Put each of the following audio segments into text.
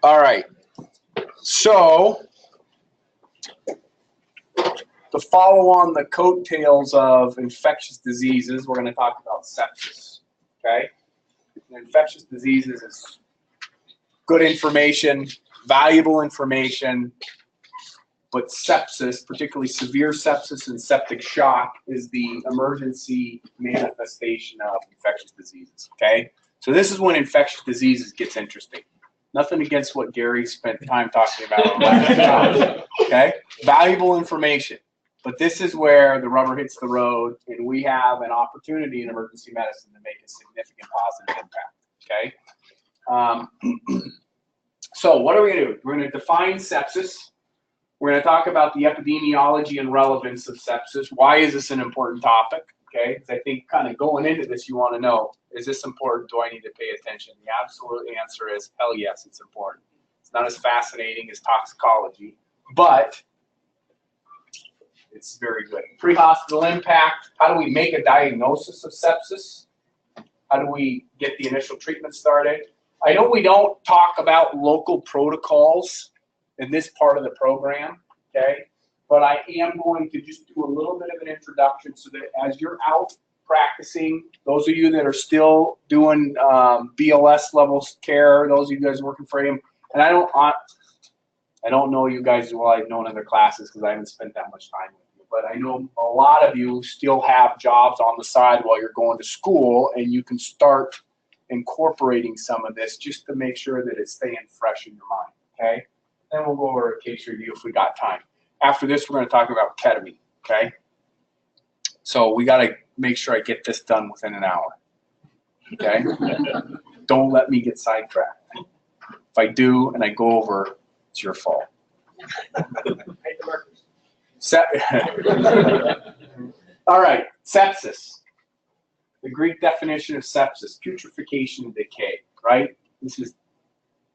All right. So to follow on the coattails of infectious diseases, we're going to talk about sepsis. Okay? And infectious diseases is good information, valuable information, but sepsis, particularly severe sepsis and septic shock, is the emergency manifestation of infectious diseases. Okay? So this is when infectious diseases gets interesting. Nothing against what Gary spent time talking about last time. Okay? Valuable information. But this is where the rubber hits the road, and we have an opportunity in emergency medicine to make a significant positive impact. Okay? So what are we going to do? We're going to define sepsis. We're going to talk about the epidemiology and relevance of sepsis. Why is this an important topic? Okay? Because I think kind of going into this, you want to know, is this important? Do I need to pay attention? The absolute answer is, hell yes, it's important. It's not as fascinating as toxicology, but it's very good. Pre-hospital impact. How do we make a diagnosis of sepsis? How do we get the initial treatment started? I know we don't talk about local protocols in this part of the program, okay? But I am going to just do a little bit of an introduction so that as you're out practicing, those of you that are still doing BLS level care, those of you guys working for him, and I don't know you guys as well. I've known other classes because I haven't spent that much time with you. But I know a lot of you still have jobs on the side while you're going to school, and you can start incorporating some of this just to make sure that it's staying fresh in your mind, okay? Then we'll go over a case review if we got time. After this, we're going to talk about ketamine, okay? So we got to make sure I get this done within an hour, okay? Don't let me get sidetracked. If I do and I go over, it's your fault. All right, sepsis. The Greek definition of sepsis, putrefaction and decay, right? This is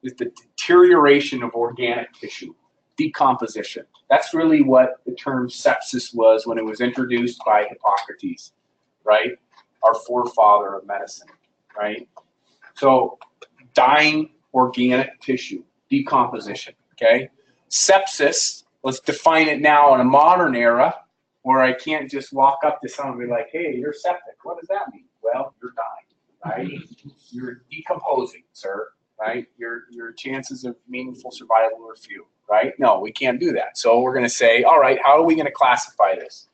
the deterioration of organic tissue, decomposition. That's really what the term sepsis was when it was introduced by Hippocrates, right? Our forefather of medicine, right? So dying organic tissue, decomposition, okay? Sepsis, let's define it now in a modern era where I can't just walk up to someone and be like, hey, you're septic. What does that mean? Well, you're dying, right? You're decomposing, sir, right? Your chances of meaningful survival are few, right? No, we can't do that. So we're going to say, all right, how are we going to classify this?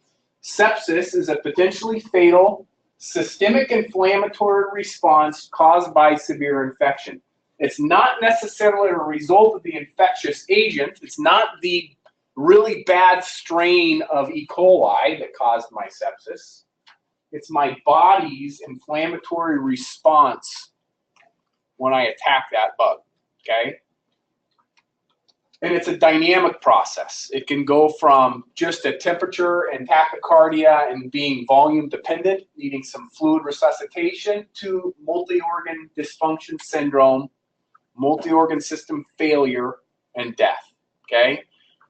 Sepsis is a potentially fatal systemic inflammatory response caused by severe infection. It's not necessarily a result of the infectious agent. It's not the really bad strain of E. coli that caused my sepsis. It's my body's inflammatory response when I attack that bug, okay? And it's a dynamic process. It can go from just a temperature and tachycardia and being volume dependent, needing some fluid resuscitation, to multi-organ dysfunction syndrome, multi-organ system failure, and death, okay?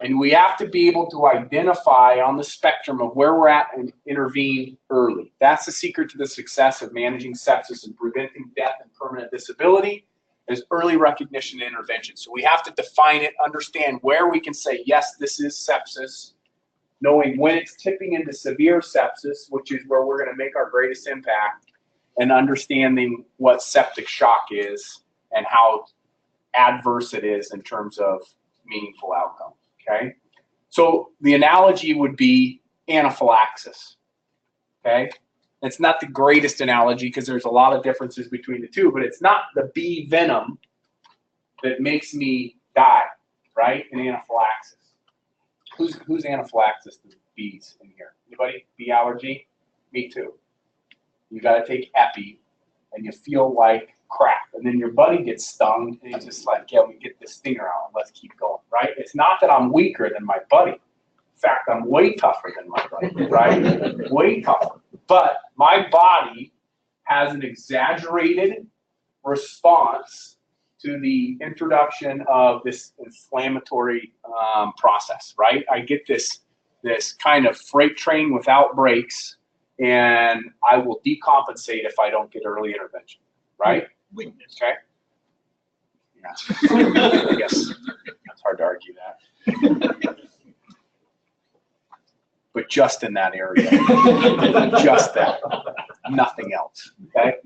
And we have to be able to identify on the spectrum of where we're at and intervene early. That's the secret to the success of managing sepsis and preventing death and permanent disability, is early recognition and intervention. So we have to define it, understand where we can say, yes, this is sepsis, knowing when it's tipping into severe sepsis, which is where we're going to make our greatest impact, and understanding what septic shock is and how adverse it is in terms of meaningful outcomes. Okay, so the analogy would be anaphylaxis. Okay, it's not the greatest analogy because there's a lot of differences between the two, but it's not the bee venom that makes me die, right? In anaphylaxis. Who's anaphylaxis to bees in here? Anybody? Bee allergy? Me too. You got to take epi, and you feel like crap, and then your buddy gets stung, and he's just like, yeah, we get this stinger out, let's keep going, right? It's not that I'm weaker than my buddy. In fact, I'm way tougher than my buddy, right? Way tougher. But my body has an exaggerated response to the introduction of this inflammatory process, right? I get this kind of freight train without brakes, and I will decompensate if I don't get early intervention, right? Weakness. Okay. I guess it's hard to argue that. But just in that area. Just that. Nothing else. Okay?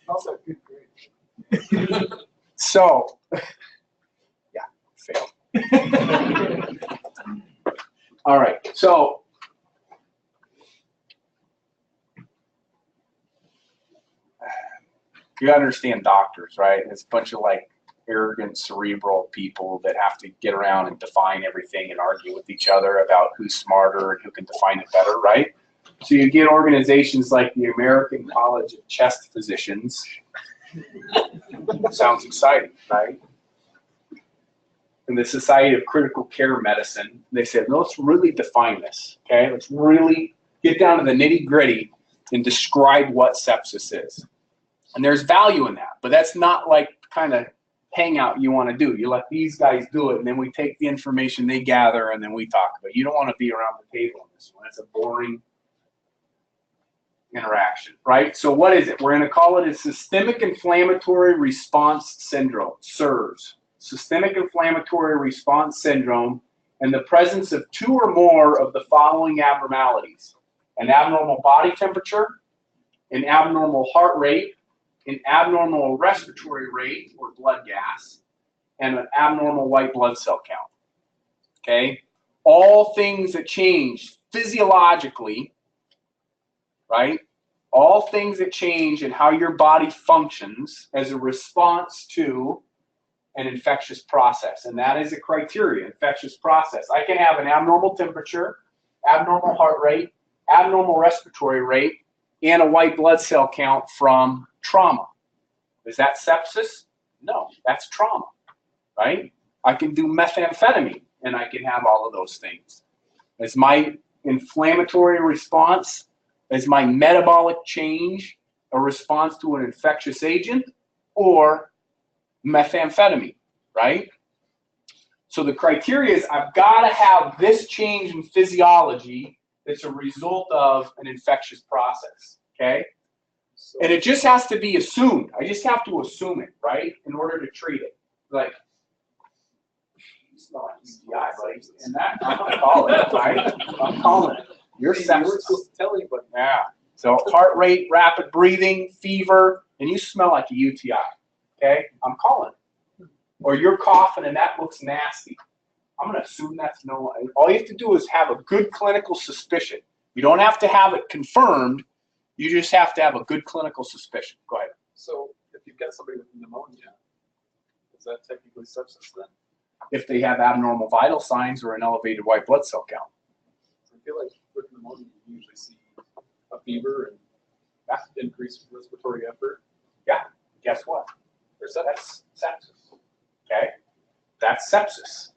Also good grade. So, yeah, failed. All right, so you gotta understand doctors, right? It's a bunch of like arrogant, cerebral people that have to get around and define everything and argue with each other about who's smarter and who can define it better, right? So you get organizations like the American College of Chest Physicians. Sounds exciting, right? And the Society of Critical Care Medicine, they said, no, let's really define this, okay? Let's really get down to the nitty-gritty and describe what sepsis is. And there's value in that, but that's not like kind of hangout you want to do. You let these guys do it, and then we take the information they gather, and then we talk about it. You don't want to be around the table on this one. It's a boring interaction, right? So what is it? We're going to call it a systemic inflammatory response syndrome, SIRS. Systemic inflammatory response syndrome, and the presence of 2 or more of the following abnormalities: an abnormal body temperature, an abnormal heart rate, an abnormal respiratory rate or blood gas, and an abnormal white blood cell count. Okay? All things that change physiologically, right? All things that change in how your body functions as a response to an infectious process. And that is a criteria, infectious process. I can have an abnormal temperature, abnormal heart rate, abnormal respiratory rate, and a white blood cell count from trauma. Is that sepsis? No, that's trauma, right? I can do methamphetamine and I can have all of those things. Is my inflammatory response, is my metabolic change a response to an infectious agent or methamphetamine, right? So the criteria is I've got to have this change in physiology that's a result of an infectious process, okay? And it just has to be assumed. I just have to assume it, right, in order to treat it. Like, it's not UTI, buddy. And that, I'm going to call it, right? I'm calling it. You're sepsis. You weren't supposed to tell anybody. Yeah. So heart rate, rapid breathing, fever, and you smell like a UTI, okay? I'm calling it. Or you're coughing and that looks nasty. I'm going to assume that's no. All you have to do is have a good clinical suspicion. You don't have to have it confirmed. You just have to have a good clinical suspicion. Go ahead. So if you've got somebody with pneumonia, is that technically sepsis then? If they have abnormal vital signs or an elevated white blood cell count. I feel like with pneumonia, you usually see a fever and increased respiratory effort. Yeah. Guess what? That's sepsis. Okay? That's sepsis.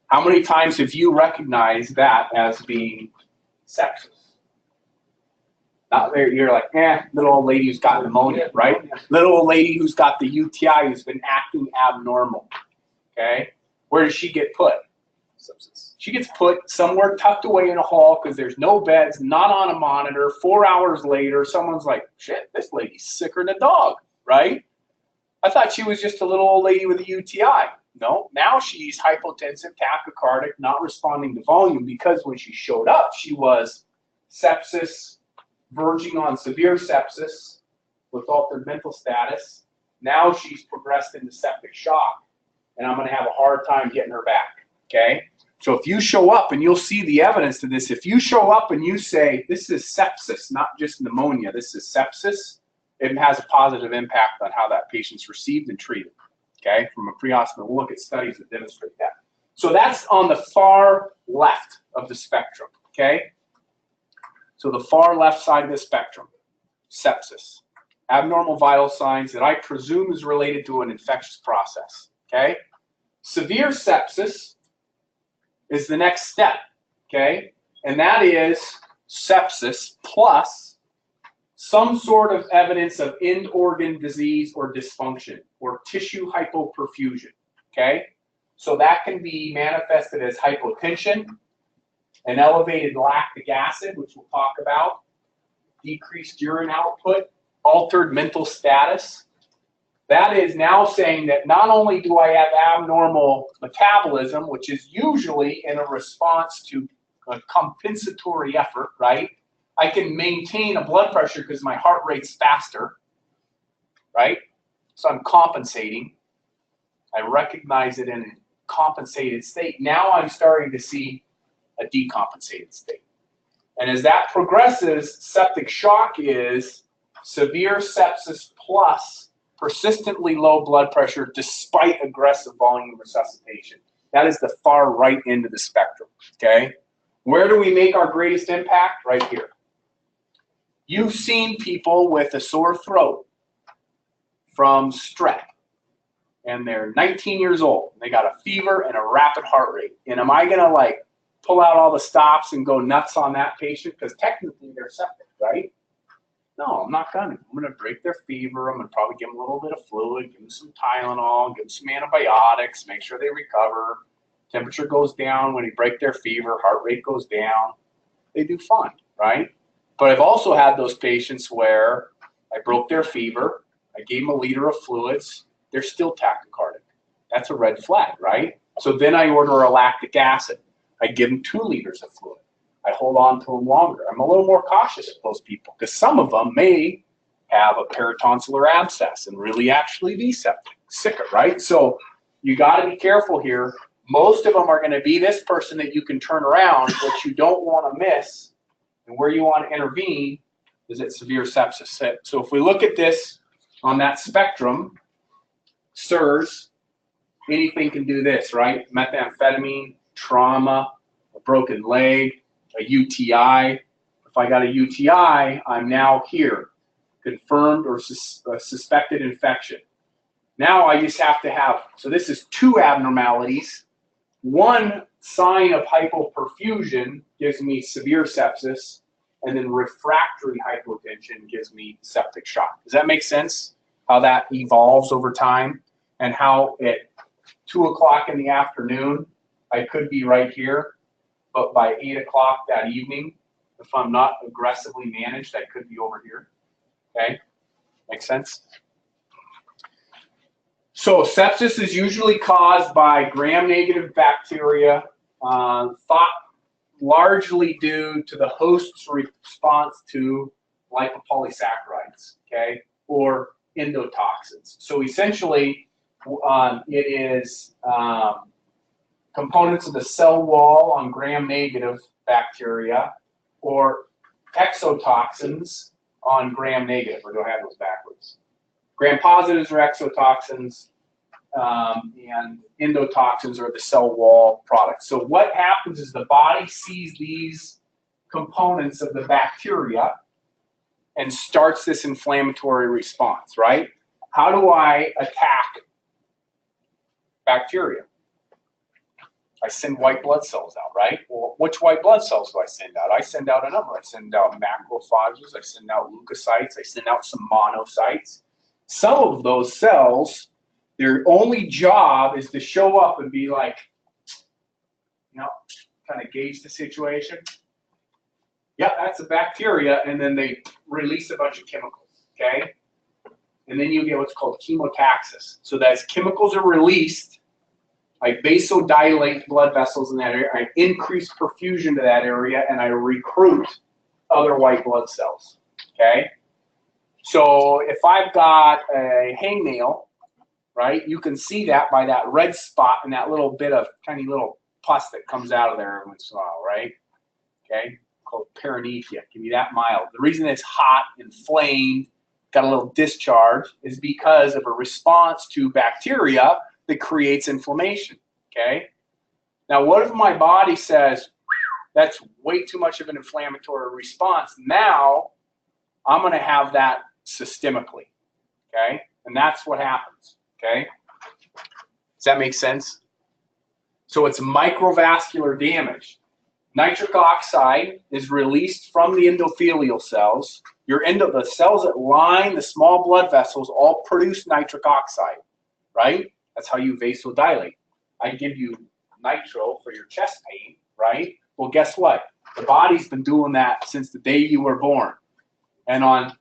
How many times have you recognized that as being sepsis? Not there, you're like, little old lady who's got pneumonia, right? Little old lady who's got the UTI who's been acting abnormal. Okay? Where does she get put? Sepsis. She gets put somewhere tucked away in a hall because there's no beds, not on a monitor. 4 hours later, someone's like, shit, this lady's sicker than a dog, right? I thought she was just a little old lady with a UTI. No, now she's hypotensive, tachycardic, not responding to volume because when she showed up, she was sepsis, verging on severe sepsis with altered mental status. Now she's progressed into septic shock, and I'm going to have a hard time getting her back, okay? So if you show up, and you'll see the evidence to this, if you show up and you say, this is sepsis, not just pneumonia, this is sepsis, it has a positive impact on how that patient's received and treated, okay? From a pre-hospital, we'll look at studies that demonstrate that. So that's on the far left of the spectrum, okay? So the far left side of the spectrum, sepsis. Abnormal vital signs that I presume is related to an infectious process, okay? Severe sepsis is the next step, okay? And that is sepsis plus some sort of evidence of end organ disease or dysfunction or tissue hypoperfusion, okay? So that can be manifested as hypotension, an elevated lactic acid, which we'll talk about, decreased urine output, altered mental status, That is now saying that not only do I have abnormal metabolism, which is usually in a response to a compensatory effort, right? I can maintain a blood pressure because my heart rate's faster, right? So I'm compensating. I recognize it in a compensated state. Now I'm starting to see a decompensated state. And as that progresses, septic shock is severe sepsis plus persistently low blood pressure despite aggressive volume resuscitation. That is the far right end of the spectrum, okay? Where do we make our greatest impact? Right here. You've seen people with a sore throat from strep, and they're 19 years old. They got a fever and a rapid heart rate. And am I going to like pull out all the stops and go nuts on that patient? Because technically they're septic, right? No, I'm not going to. I'm going to break their fever. I'm going to probably give them a little bit of fluid, give them some Tylenol, give them some antibiotics, make sure they recover. Temperature goes down when you break their fever, heart rate goes down. They do fine, right? But I've also had those patients where I broke their fever, I gave them a liter of fluids, they're still tachycardic. That's a red flag, right? So then I order a lactic acid. I give them 2 liters of fluid. I hold on to them longer. I'm a little more cautious with those people because some of them may have a peritonsillar abscess and really actually be septic, sicker, right? So you got to be careful here. Most of them are going to be this person that you can turn around. What you don't want to miss and where you want to intervene is at severe sepsis. So if we look at this on that spectrum, SIRS, anything can do this, right? Methamphetamine, trauma, a broken leg, a UTI. If I got a UTI, I'm now here, confirmed or suspected infection. Now I just have to have, so this is 2 abnormalities. 1 sign of hypoperfusion gives me severe sepsis, and then refractory hypotension gives me septic shock. Does that make sense? How that evolves over time, and how at 2 o'clock in the afternoon, I could be right here, but by 8 o'clock that evening, if I'm not aggressively managed, I could be over here. Okay, makes sense? So sepsis is usually caused by gram-negative bacteria, thought largely due to the host's response to lipopolysaccharides, okay, or endotoxins. So essentially, it is components of the cell wall on gram-negative bacteria or exotoxins on gram-negative, or do I have those backwards? Gram-positives are exotoxins, and endotoxins are the cell wall products. So what happens is the body sees these components of the bacteria and starts this inflammatory response, right? How do I attack bacteria? I send white blood cells out, right? Well, which white blood cells do I send out? I send out a number. I send out macrophages, I send out leukocytes, I send out some monocytes. Some of those cells, their only job is to show up and be like, you know, kind of gauge the situation. Yeah, that's a bacteria, and then they release a bunch of chemicals, okay? And then you get what's called chemotaxis. So that as chemicals are released, I vasodilate blood vessels in that area, I increase perfusion to that area, and I recruit other white blood cells, okay? So if I've got a hangnail, right, you can see that by that red spot and that little bit of tiny little pus that comes out of there every once in a while, right? Okay, called perinephia, can be that mild. The reason it's hot, inflamed, got a little discharge is because of a response to bacteria that creates inflammation, okay? Now, what if my body says, that's way too much of an inflammatory response? Now, I'm going to have that systemically, okay? And that's what happens, okay? Does that make sense? So it's microvascular damage. Nitric oxide is released from the endothelial cells. The cells that line the small blood vessels all produce nitric oxide, right? That's how you vasodilate. I give you nitro for your chest pain, right? Well, guess what? The body's been doing that since the day you were born and on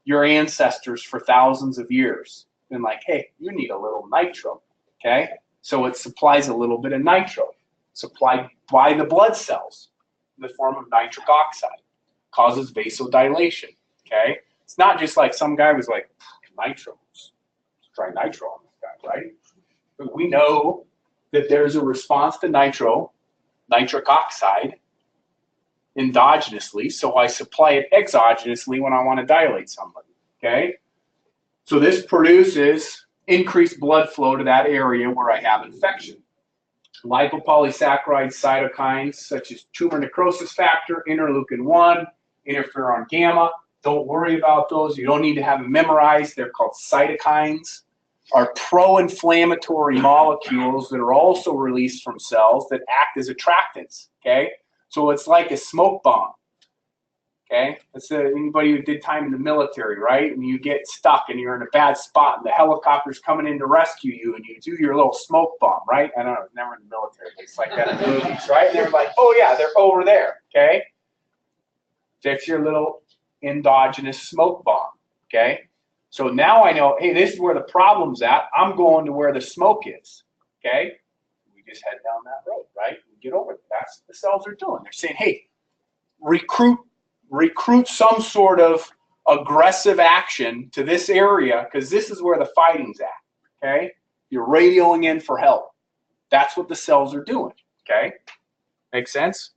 your ancestors for thousands of years. been like, hey, you need a little nitro, okay? So it supplies a little bit of nitro, supplied by the blood cells in the form of nitric oxide, causes vasodilation, okay? It's not just like some guy was like, nitro, let's try nitro on this guy, right? But we know that there's a response to nitric oxide, endogenously, so I supply it exogenously when I want to dilate somebody, okay? So this produces increased blood flow to that area where I have infection. Lipopolysaccharide cytokines such as tumor necrosis factor, interleukin-1, interferon gamma, don't worry about those. You don't need to have them memorized. They're called cytokines, are pro-inflammatory molecules that are also released from cells that act as attractants, okay? So it's like a smoke bomb, okay? That's anybody who did time in the military, right? And you get stuck and you're in a bad spot and the helicopter's coming in to rescue you and you do your little smoke bomb, right? I don't know, never in the military, but it's like that in the movies, right? And they're like, oh yeah, they're over there, okay? That's your little endogenous smoke bomb, okay? So now I know, hey, this is where the problem's at. I'm going to where the smoke is, okay? We just head down that road, right? We get over it. That's what the cells are doing. They're saying, hey, recruit some sort of aggressive action to this area because this is where the fighting's at, okay? You're radioing in for help. That's what the cells are doing, okay? Make sense?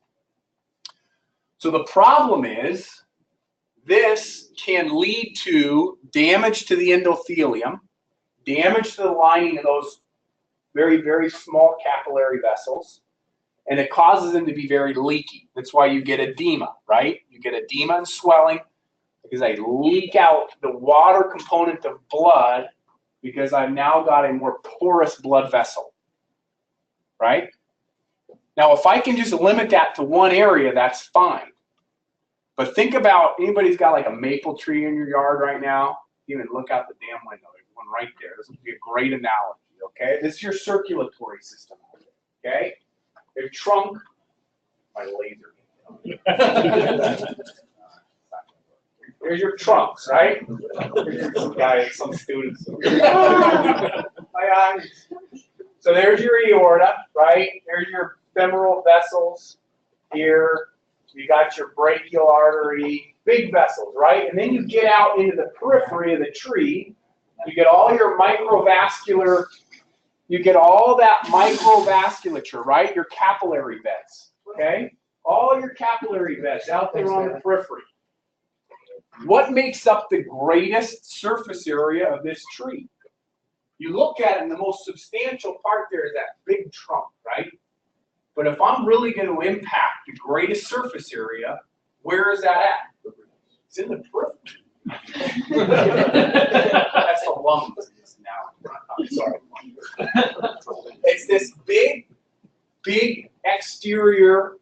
So the problem is this can lead to damage to the endothelium, damage to the lining of those very, very small capillary vessels, and it causes them to be very leaky. That's why you get edema, right? You get edema and swelling because I leak out the water component of blood because I've now got a more porous blood vessel, right? Now, if I can just limit that to one area, that's fine. But think about, anybody's got like a maple tree in your yard right now, even look out the damn window. There's one right there. This would be a great analogy, okay? This is your circulatory system, okay? Your trunk, my laser. There's your trunks, right? Some guy, some students. My eyes. So there's your aorta, right? There's your femoral vessels here. You got your brachial artery, big vessels, right? And then you get out into the periphery of the tree. You get all your microvascular, you get all that microvasculature, right? Your capillary beds, okay? All your capillary beds out there on the periphery. What makes up the greatest surface area of this tree? You look at it, and the most substantial part there is that big trunk, right? But if I'm really going to impact the greatest surface area, where is that at? It's in the periphery. That's the lungs now. I'm sorry. It's this big, big exterior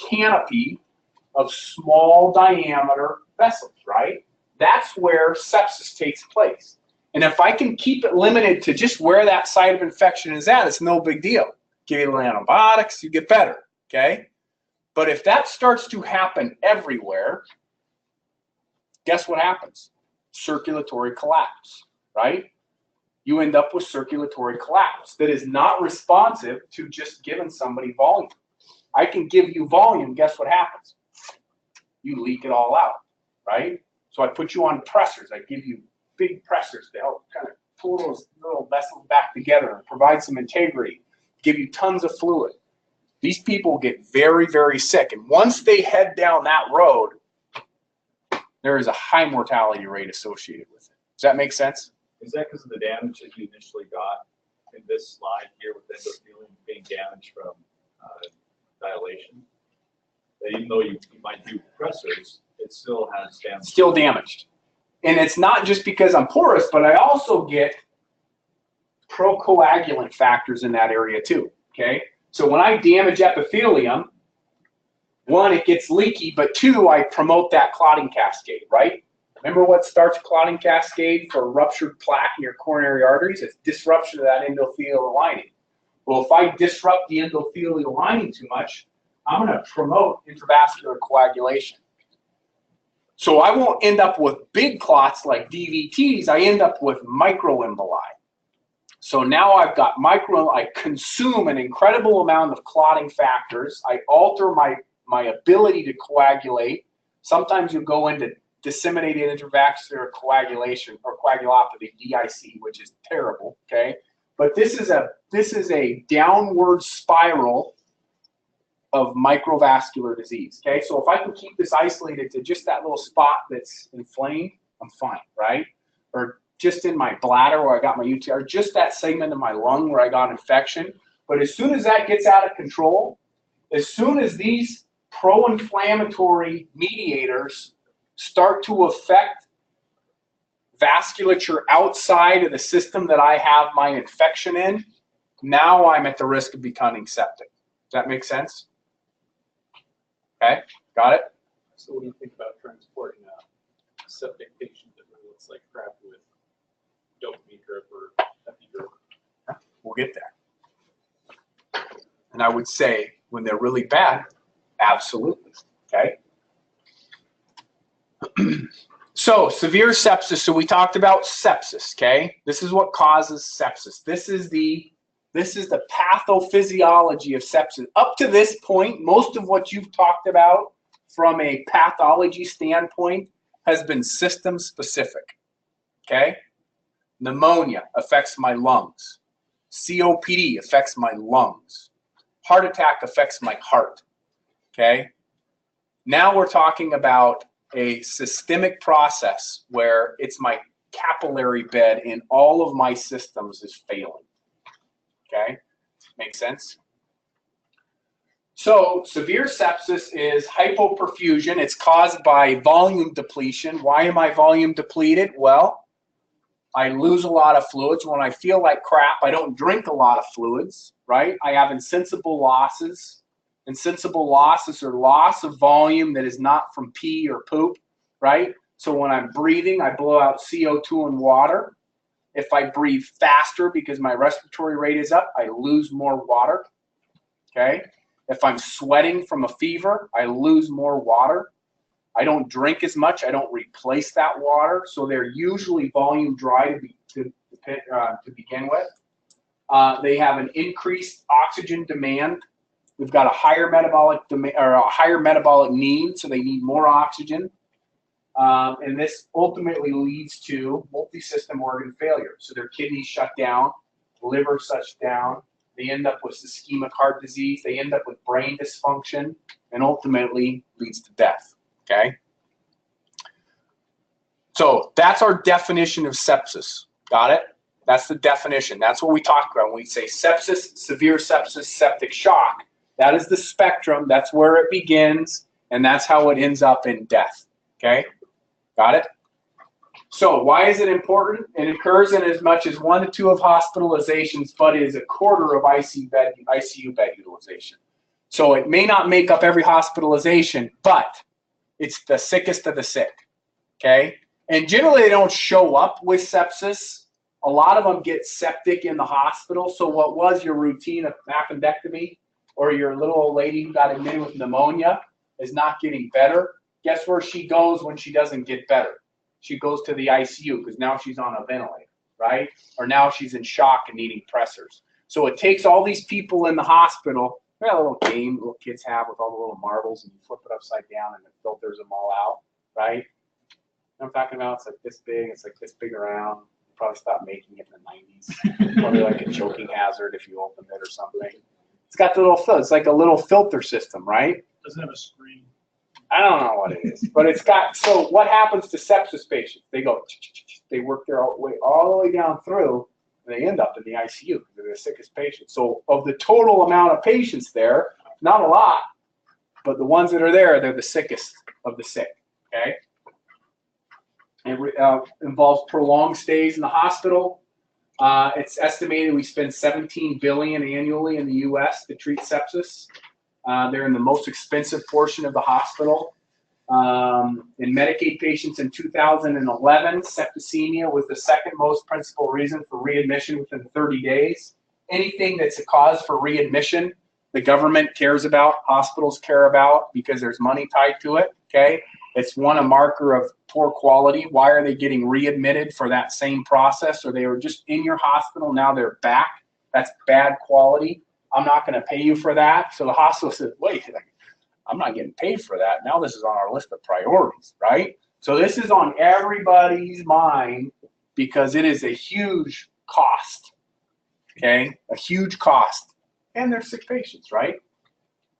canopy of small diameter vessels, right? That's where sepsis takes place. And if I can keep it limited to just where that site of infection is at, it's no big deal. Give you antibiotics, you get better, okay? But if that starts to happen everywhere, guess what happens? Circulatory collapse, right? You end up with circulatory collapse that is not responsive to just giving somebody volume. I can give you volume, guess what happens? You leak it all out, right? So I put you on pressors. I give you big pressors to help kind of pull those little vessels back together and provide some integrity. Give you tons of fluid. These people get very, very sick. And once they head down that road, there is a high mortality rate associated with it. Does that make sense? Is that because of the damage that you initially got in this slide here with endothelium being damaged from dilation? That even though you might do pressors, it still has damage. Still damaged. And it's not just because I'm porous, but I also get procoagulant factors in that area too, okay? So when I damage epithelium, one, it gets leaky, but two, I promote that clotting cascade, right? Remember what starts a clotting cascade for ruptured plaque in your coronary arteries? It's disruption of that endothelial lining. Well, if I disrupt the endothelial lining too much, I'm going to promote intravascular coagulation. So I won't end up with big clots like DVTs. I end up with microemboli. So now I've got I consume an incredible amount of clotting factors. I alter my ability to coagulate. Sometimes you go into disseminated intravascular coagulation or coagulopathy, DIC, which is terrible, okay? But this is a downward spiral of microvascular disease, okay? So if I can keep this isolated to just that little spot that's inflamed, I'm fine, right? Or just in my bladder where I got my UTI, or just that segment of my lung where I got infection. But as soon as that gets out of control, as soon as these pro-inflammatory mediators start to affect vasculature outside of the system that I have my infection in, now I'm at the risk of becoming septic. Does that make sense? Okay, got it? So what do you think about transporting a septic patient that really looks like crap with dopamine drip or epi-drip? We'll get there. And I would say when they're really bad, absolutely, okay? So severe sepsis, so we talked about sepsis, okay? This is what causes sepsis. This is the pathophysiology of sepsis. Up to this point, most of what you've talked about from a pathology standpoint has been system specific, okay? Pneumonia affects my lungs. COPD affects my lungs. Heart attack affects my heart, okay? Now we're talking about a systemic process where it's my capillary bed in all of my systems is failing, okay? Make sense? So severe sepsis is hypoperfusion. It's caused by volume depletion. Why am I volume depleted? Well, I lose a lot of fluids. When I feel like crap, I don't drink a lot of fluids, right? I have insensible losses. Insensible losses are loss of volume that is not from pee or poop, right? So when I'm breathing, I blow out CO2 and water. If I breathe faster because my respiratory rate is up, I lose more water, okay? If I'm sweating from a fever, I lose more water. I don't drink as much. I don't replace that water. So they're usually volume dry to begin with. They have an increased oxygen demand. We've got a higher metabolic demand or a higher metabolic need, so they need more oxygen. And this ultimately leads to multi-system organ failure. So their kidneys shut down, liver shuts down. They end up with ischemic heart disease. They end up with brain dysfunction, and ultimately leads to death. Okay. So that's our definition of sepsis. Got it? That's the definition. That's what we talk about when we say sepsis, severe sepsis, septic shock. That is the spectrum. That's where it begins, and that's how it ends up in death. Okay? Got it? So why is it important? It occurs in as much as 1 to 2 of hospitalizations, but is a quarter of ICU bed utilization. So it may not make up every hospitalization, but it's the sickest of the sick. Okay? And generally they don't show up with sepsis. A lot of them get septic in the hospital. So what was your routine of appendectomy, or your little old lady who got admitted with pneumonia is not getting better? Guess where she goes when she doesn't get better? She goes to the ICU because now she's on a ventilator, right? Or now she's in shock and needing pressors. So it takes all these people in the hospital. We got a little game little kids have with all the little marbles, and you flip it upside down and it filters them all out, right? You know what I'm talking about? It's like this big, it's like this big around. You probably stopped making it in the 90s. Probably like a choking hazard if you opened it or something. It's got the little filter. It's like a little filter system, right? Doesn't have a screen. I don't know what it is, but it's got. So what happens to sepsis patients? They go, they work their way all the way down through, and they end up in the ICU because they're the sickest patients. So of the total amount of patients there, not a lot, but the ones that are there, they're the sickest of the sick. Okay. It involves prolonged stays in the hospital. It's estimated we spend $17 billion annually in the U.S. to treat sepsis. They're in the most expensive portion of the hospital. In Medicaid patients in 2011, septicemia was the second most principal reason for readmission within 30 days. Anything that's a cause for readmission, the government cares about, hospitals care about, because there's money tied to it, okay? It's one, a marker of poor quality. Why are they getting readmitted for that same process? Or they were just in your hospital, now they're back. That's bad quality. I'm not going to pay you for that. So the hospital said, wait, I'm not getting paid for that. Now this is on our list of priorities, right? So this is on everybody's mind because it is a huge cost, okay? A huge cost. And they're sick patients, right?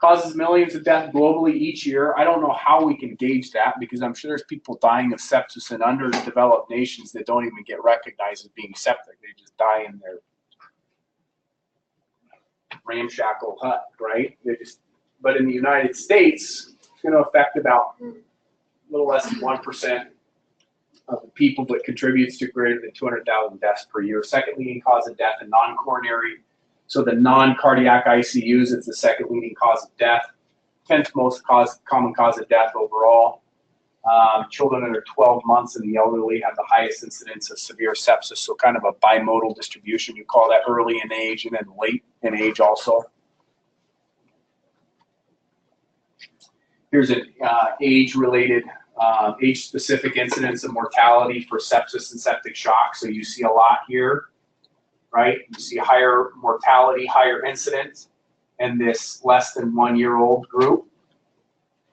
Causes millions of deaths globally each year. I don't know how we can gauge that because I'm sure there's people dying of sepsis in underdeveloped nations that don't even get recognized as being septic. They just die in their ramshackle hut, right? But in the United States, it's going to affect about a little less than 1% of the people, but contributes to greater than 200,000 deaths per year. Second leading cause of death in non-coronary, so the non-cardiac ICUs, it's the second leading cause of death. 10th most common cause of death overall. Children under 12 months and the elderly have the highest incidence of severe sepsis, so kind of a bimodal distribution. You call that early in age and then late in age also. Here's an age-related, age-specific incidence of mortality for sepsis and septic shock. So you see a lot here, right? You see higher mortality, higher incidence in this less than 1 year old group.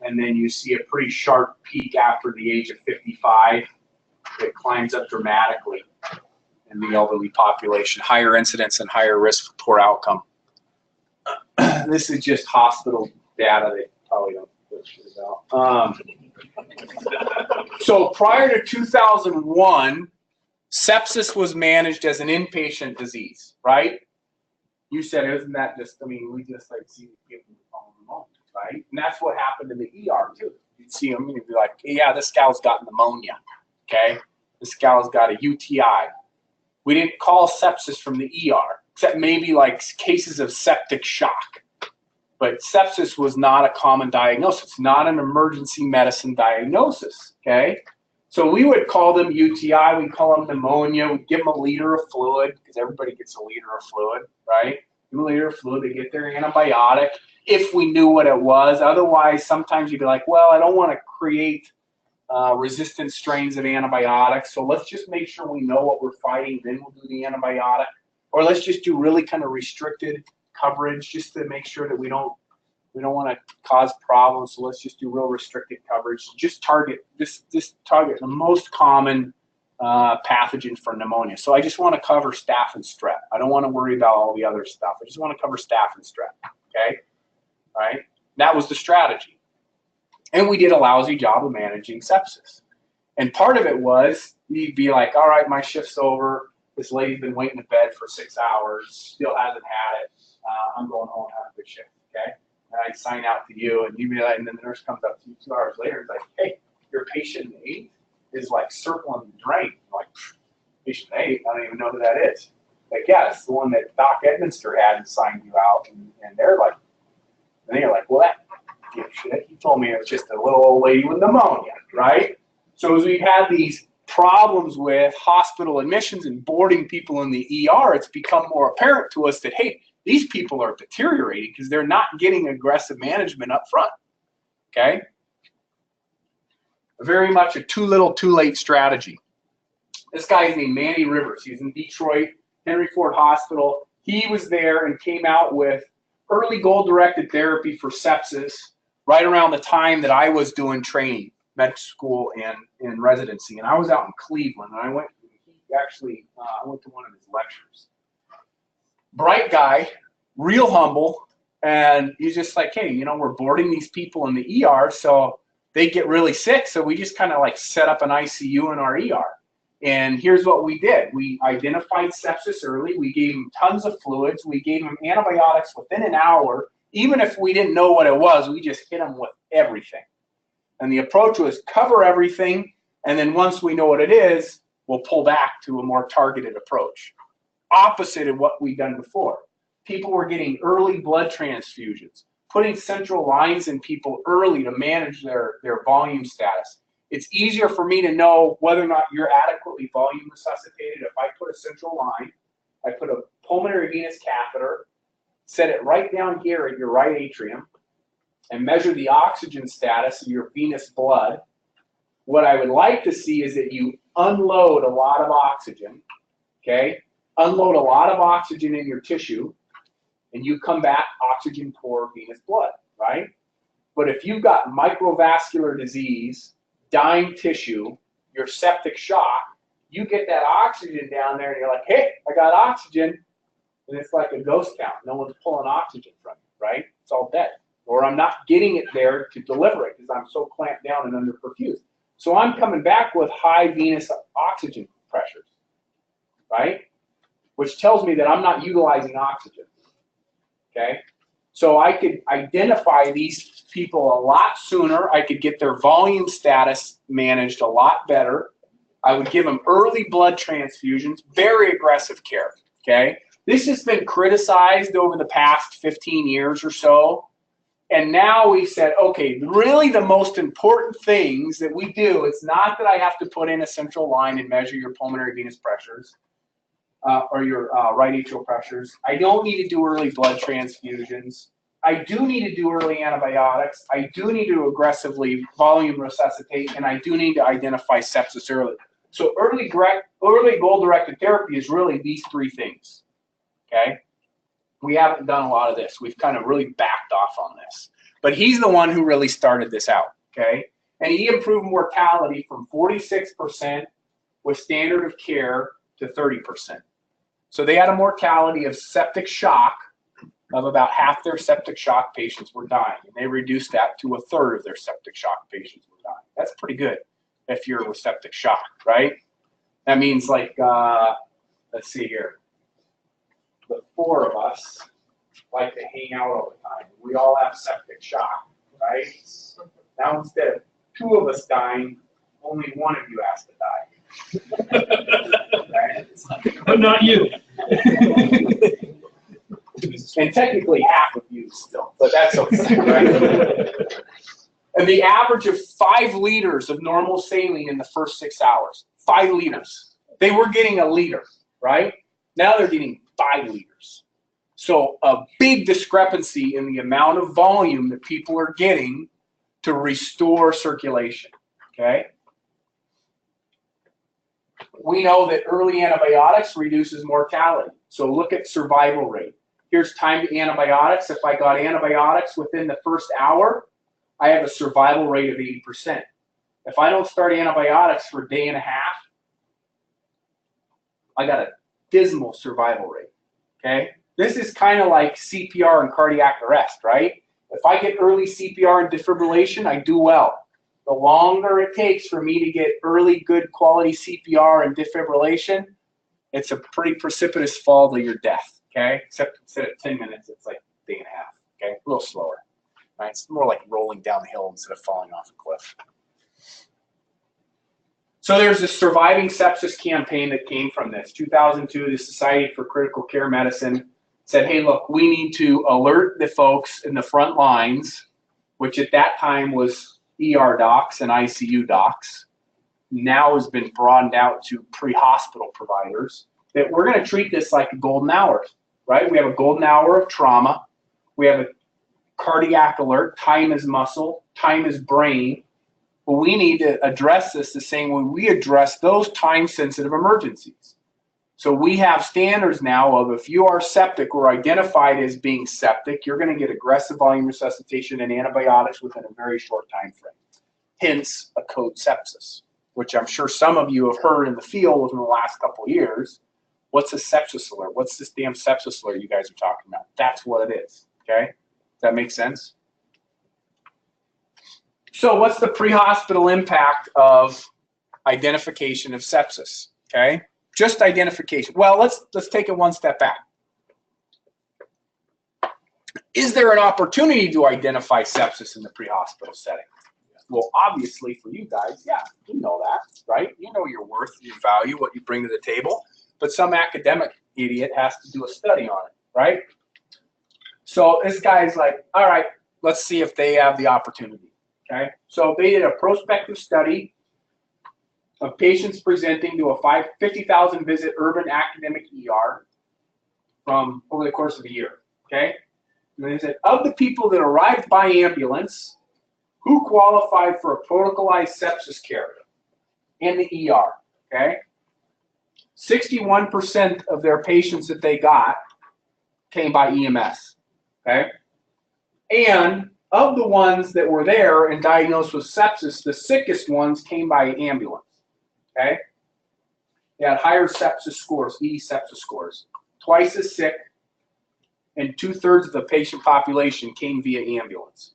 And then you see a pretty sharp peak after the age of 55. It climbs up dramatically in the elderly population. Higher incidence and higher risk for poor outcome. This is just hospital data that probably don't give a shit about. So prior to 2001, sepsis was managed as an inpatient disease, right? You said, isn't that just, I mean, we just like see people on the moment, right? And that's what happened in the ER too. You'd see them and you'd be like, hey, yeah, this gal's got pneumonia, okay? This gal's got a UTI. We didn't call sepsis from the ER, except maybe like cases of septic shock. But sepsis was not a common diagnosis. It's not an emergency medicine diagnosis, okay? So we would call them UTI, we'd call them pneumonia, we'd give them a liter of fluid, because everybody gets a liter of fluid, right? Give them a liter of fluid, they get their antibiotic, if we knew what it was. Otherwise, sometimes you'd be like, well, I don't want to create resistant strains of antibiotics, so let's just make sure we know what we're fighting, then we'll do the antibiotic. Or let's just do really kind of restricted coverage just to make sure that we don't want to cause problems, so let's just do real restricted coverage. Just target target the most common pathogen for pneumonia. So I just want to cover staph and strep. I don't want to worry about all the other stuff. I just want to cover staph and strep. Okay, all right. That was the strategy, and we did a lousy job of managing sepsis. And part of it was you'd be like, all right, my shift's over. This lady's been waiting in bed for 6 hours, still hasn't had it. I'm going home and have a good shift. Okay. And I'd sign out to you, and you'd be like, and then the nurse comes up to you 2 hours later and is like, hey, your patient 8 is like circling the drain. I'm like, patient 8, I don't even know who that is. Like, yeah, it's the one that Doc Edminster had and signed you out, and they're like, well, that shit. He told me it was just a little old lady with pneumonia, right? So as we've had these problems with hospital admissions and boarding people in the ER, it's become more apparent to us that, hey, these people are deteriorating because they're not getting aggressive management up front, okay? Very much a too little, too late strategy. This guy is named Manny Rivers. He's in Detroit, Henry Ford Hospital. He was there and came out with early goal-directed therapy for sepsis right around the time that I was doing training, med school and residency. And I was out in Cleveland, and I went to one of his lectures. Bright guy, real humble, and he's just like, hey, you know, we're boarding these people in the ER, so they get really sick, so we just kind of like set up an ICU in our ER. And here's what we did. We identified sepsis early. We gave them tons of fluids. We gave them antibiotics within an hour. Even if we didn't know what it was, we just hit them with everything. And the approach was cover everything, and then once we know what it is, we'll pull back to a more targeted approach. Opposite of what we've done before. People were getting early blood transfusions, putting central lines in people early to manage their volume status. It's easier for me to know whether or not you're adequately volume resuscitated if I put a central line, I put a pulmonary venous catheter, set it right down here at your right atrium, and measure the oxygen status of your venous blood, What I would like to see is that you unload a lot of oxygen, okay? Unload a lot of oxygen in your tissue, and you come back oxygen poor venous blood, right? But if you've got microvascular disease, dying tissue, your septic shock, you get that oxygen down there and you're like, hey, I got oxygen. And it's like a ghost town. No one's pulling oxygen from you, right? It's all dead. Or I'm not getting it there to deliver it because I'm so clamped down and under perfused. So I'm coming back with high venous oxygen pressures, right? Which tells me that I'm not utilizing oxygen, okay? So I could identify these people a lot sooner. I could get their volume status managed a lot better. I would give them early blood transfusions, very aggressive care, okay? This has been criticized over the past 15 years or so. And now we said, okay, really the most important things that we do, it's not that I have to put in a central line and measure your pulmonary venous pressures or your right atrial pressures. I don't need to do early blood transfusions. I do need to do early antibiotics. I do need to aggressively volume resuscitate, and I do need to identify sepsis early. So early goal-directed therapy is really these three things, okay? We haven't done a lot of this. We've kind of really backed off on this. But he's the one who really started this out, okay? And he improved mortality from 46% with standard of care to 30%. So they had a mortality of septic shock of about half their septic shock patients were dying. And they reduced that to a third of their septic shock patients were dying. That's pretty good if you're with septic shock, right? That means like, let's see here. The four of us like to hang out all the time. We all have septic shock, right? Now instead of two of us dying, only one of you has to die. Right? But not you. And technically half of you still, but that's okay, right? And the average of 5 liters of normal saline in the first 6 hours. 5 liters. They were getting a liter, right? Now they're getting 5 liters. So a big discrepancy in the amount of volume that people are getting to restore circulation, okay? We know that early antibiotics reduces mortality. So look at survival rate. Here's time to antibiotics. If I got antibiotics within the first hour, I have a survival rate of 80%. If I don't start antibiotics for a day and a half, I got a dismal survival rate, okay? This is kind of like CPR and cardiac arrest, right? If I get early CPR and defibrillation, I do well. The longer it takes for me to get early good quality CPR and defibrillation, it's a pretty precipitous fall to your death, okay? Except instead of 10 minutes, it's like a day and a half, okay? A little slower, right? It's more like rolling down the hill instead of falling off a cliff. So there's a surviving sepsis campaign that came from this. 2002, the Society for Critical Care Medicine said, hey, look, we need to alert the folks in the front lines, which at that time was ER docs and ICU docs, now has been broadened out to pre-hospital providers, that we're going to treat this like a golden hour, right? We have a golden hour of trauma. We have a cardiac alert. Time is muscle. Time is brain. But we need to address this the same way we address those time-sensitive emergencies. So we have standards now of if you are septic or identified as being septic, you're going to get aggressive volume resuscitation and antibiotics within a very short time frame. Hence, a code sepsis, which I'm sure some of you have heard in the field within the last couple of years. What's a sepsis alert? What's this damn sepsis alert you guys are talking about? That's what it is, okay? Does that make sense? So what's the pre-hospital impact of identification of sepsis, okay? Just identification. Well, let's take it one step back. Is there an opportunity to identify sepsis in the pre-hospital setting? Well, obviously for you guys, yeah, you know that, right? You know your worth, your value, what you bring to the table, but some academic idiot has to do a study on it, right? So this guy's like, all right, let's see if they have the opportunity. Okay, so they did a prospective study of patients presenting to a 50,000 visit urban academic ER from over the course of a year. Okay, and they said of the people that arrived by ambulance, who qualified for a protocolized sepsis care in the ER, okay? 61% of their patients that they got came by EMS, okay? And of the ones that were there and diagnosed with sepsis, the sickest ones came by ambulance, okay? They had higher sepsis scores, sepsis scores, twice as sick, and 2/3 of the patient population came via ambulance.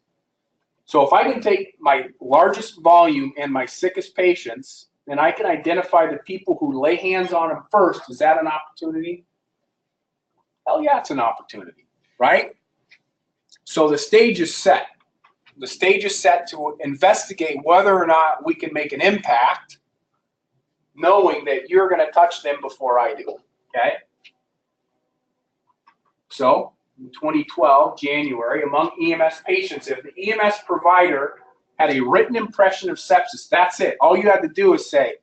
So if I can take my largest volume and my sickest patients, and I can identify the people who lay hands on them first, is that an opportunity? Hell yeah, it's an opportunity, right? So the stage is set. The stage is set to investigate whether or not we can make an impact, knowing that you're going to touch them before I do, okay? So, in 2012, January, among EMS patients, if the EMS provider had a written impression of sepsis, that's it. All you had to do is say,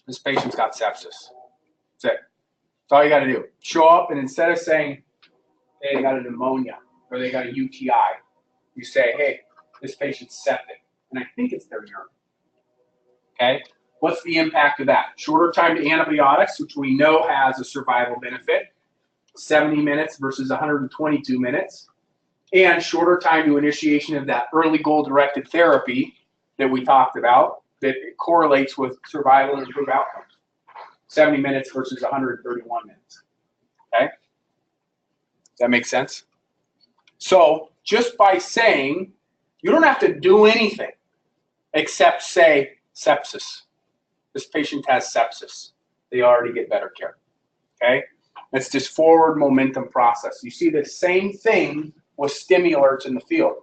this patient's got sepsis. That's it. That's all you got to do. Show up, and instead of saying, hey, they got a pneumonia, or they got a UTI, you say, hey, this patient's septic, and I think it's their urine. Okay? What's the impact of that? Shorter time to antibiotics, which we know has a survival benefit, 70 minutes versus 122 minutes, and shorter time to initiation of that early goal-directed therapy that we talked about that correlates with survival and improved outcomes. 70 minutes versus 131 minutes. Okay? Does that make sense? So just by saying, you don't have to do anything except say sepsis. This patient has sepsis. They already get better care. Okay? It's this forward momentum process. You see the same thing with stimulators in the field,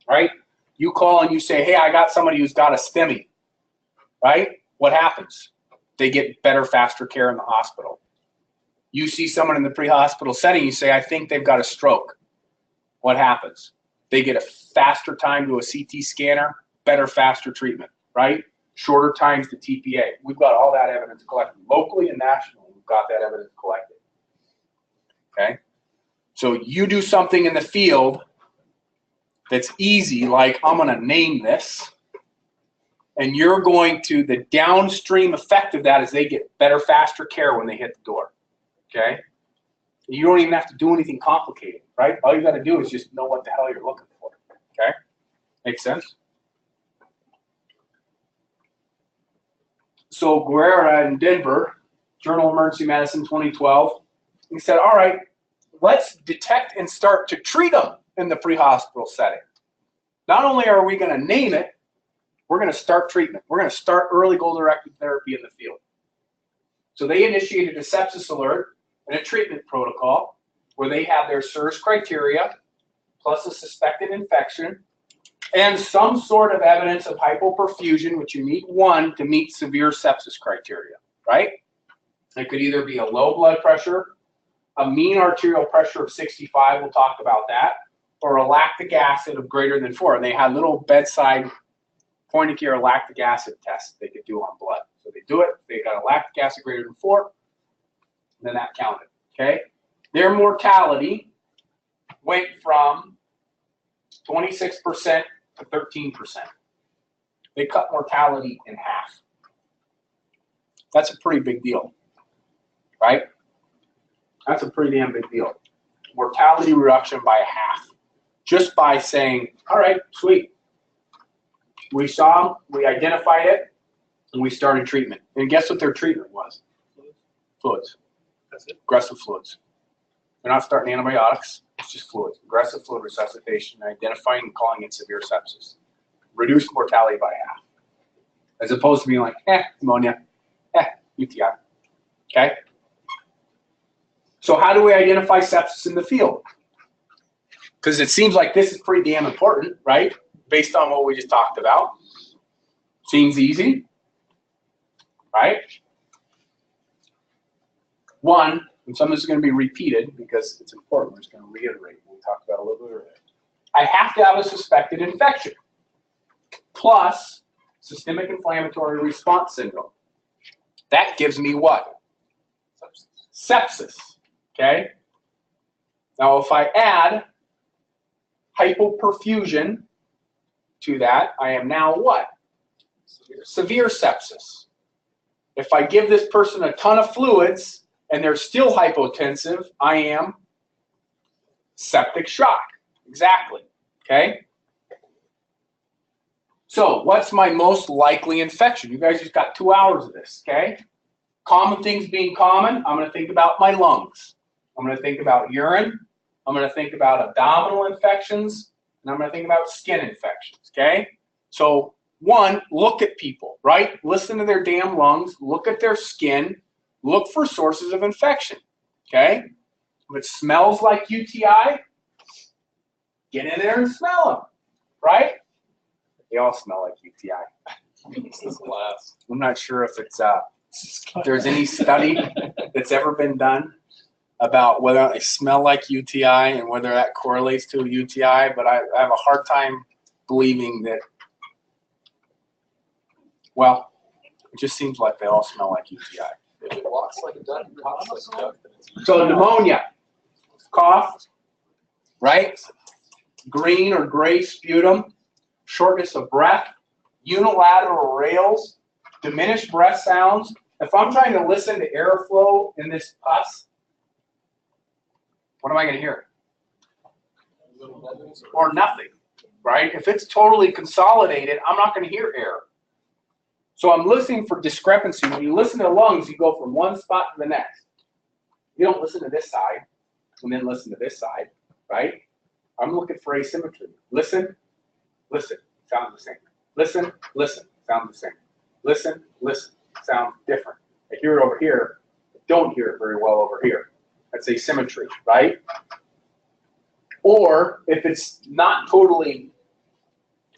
right? You call and you say, hey, I got somebody who's got a STEMI, right? What happens? They get better, faster care in the hospital. You see someone in the pre-hospital setting, you say, I think they've got a stroke. What happens? They get a faster time to a CT scanner, better, faster treatment, right? Shorter times to TPA. We've got all that evidence collected. Locally and nationally, we've got that evidence collected. Okay? So you do something in the field that's easy, like I'm going to name this, and you're going to, the downstream effect of that is they get better, faster care when they hit the door. Okay? You don't even have to do anything complicated, right? All you got to do is just know what the hell you're looking for. Okay? Make sense? So Guerrera in Denver, Journal of Emergency Medicine 2012, he said, all right, let's detect and start to treat them in the pre-hospital setting. Not only are we going to name it, we're going to start treatment. We're going to start early goal-directed therapy in the field. So they initiated a sepsis alert and a treatment protocol where they have their SIRS criteria plus a suspected infection and some sort of evidence of hypoperfusion, which you need one to meet severe sepsis criteria, right? It could either be a low blood pressure, a mean arterial pressure of 65, we'll talk about that, or a lactic acid of greater than 4. And they had little bedside point-of-care lactic acid tests they could do on blood. So they do it, they got a lactic acid greater than 4, and then that counted, okay? Their mortality went from 26% to 13%. They cut mortality in half. That's a pretty big deal, right? That's a pretty damn big deal. Mortality reduction by half. Just by saying, all right, sweet. We saw them, we identified it, and we started treatment. And guess what their treatment was? Fluids. That's it. Aggressive fluids. They're not starting antibiotics. It's just fluids. Aggressive fluid resuscitation, identifying and calling in severe sepsis. Reduced mortality by half. As opposed to being like, pneumonia, UTI. Okay? So how do we identify sepsis in the field? Because it seems like this is pretty damn important, right? Based on what we just talked about. Seems easy, right? One, and some of this is going to be repeated because it's important. We're just going to reiterate what we talked about a little bit earlier. I have to have a suspected infection plus systemic inflammatory response syndrome. That gives me what? Sepsis. Okay? Now, if I add hypoperfusion to that, I am now what? Severe sepsis. If I give this person a ton of fluids and they're still hypotensive, I am septic shock. Exactly. Okay? So what's my most likely infection? You guys just got 2 hours of this, okay? Common things being common, I'm going to think about my lungs. I'm going to think about urine. I'm going to think about abdominal infections. And I'm going to think about skin infections, okay? So one, look at people, right? Listen to their damn lungs. Look at their skin. Look for sources of infection, okay? If it smells like UTI, get in there and smell them, right? They all smell like UTI. I'm not sure if it's there's any study that's ever been done about whether they smell like UTI and whether that correlates to a UTI, but I have a hard time believing that. Well, it just seems like they all smell like UTI. If it walks like a duck, it talks like a duck, then it's easy. So pneumonia, cough, right? Green or gray sputum, shortness of breath, unilateral rales, diminished breath sounds. If I'm trying to listen to airflow in this pus, what am I going to hear? Or nothing, right? If it's totally consolidated, I'm not going to hear air. So I'm listening for discrepancy. When you listen to lungs, you go from one spot to the next. You don't listen to this side and then listen to this side, right? I'm looking for asymmetry. Listen, listen, sounds the same. Listen, listen, sounds the same. Listen, listen, sounds different. I hear it over here, but don't hear it very well over here. That's asymmetry, right? Or if it's not totally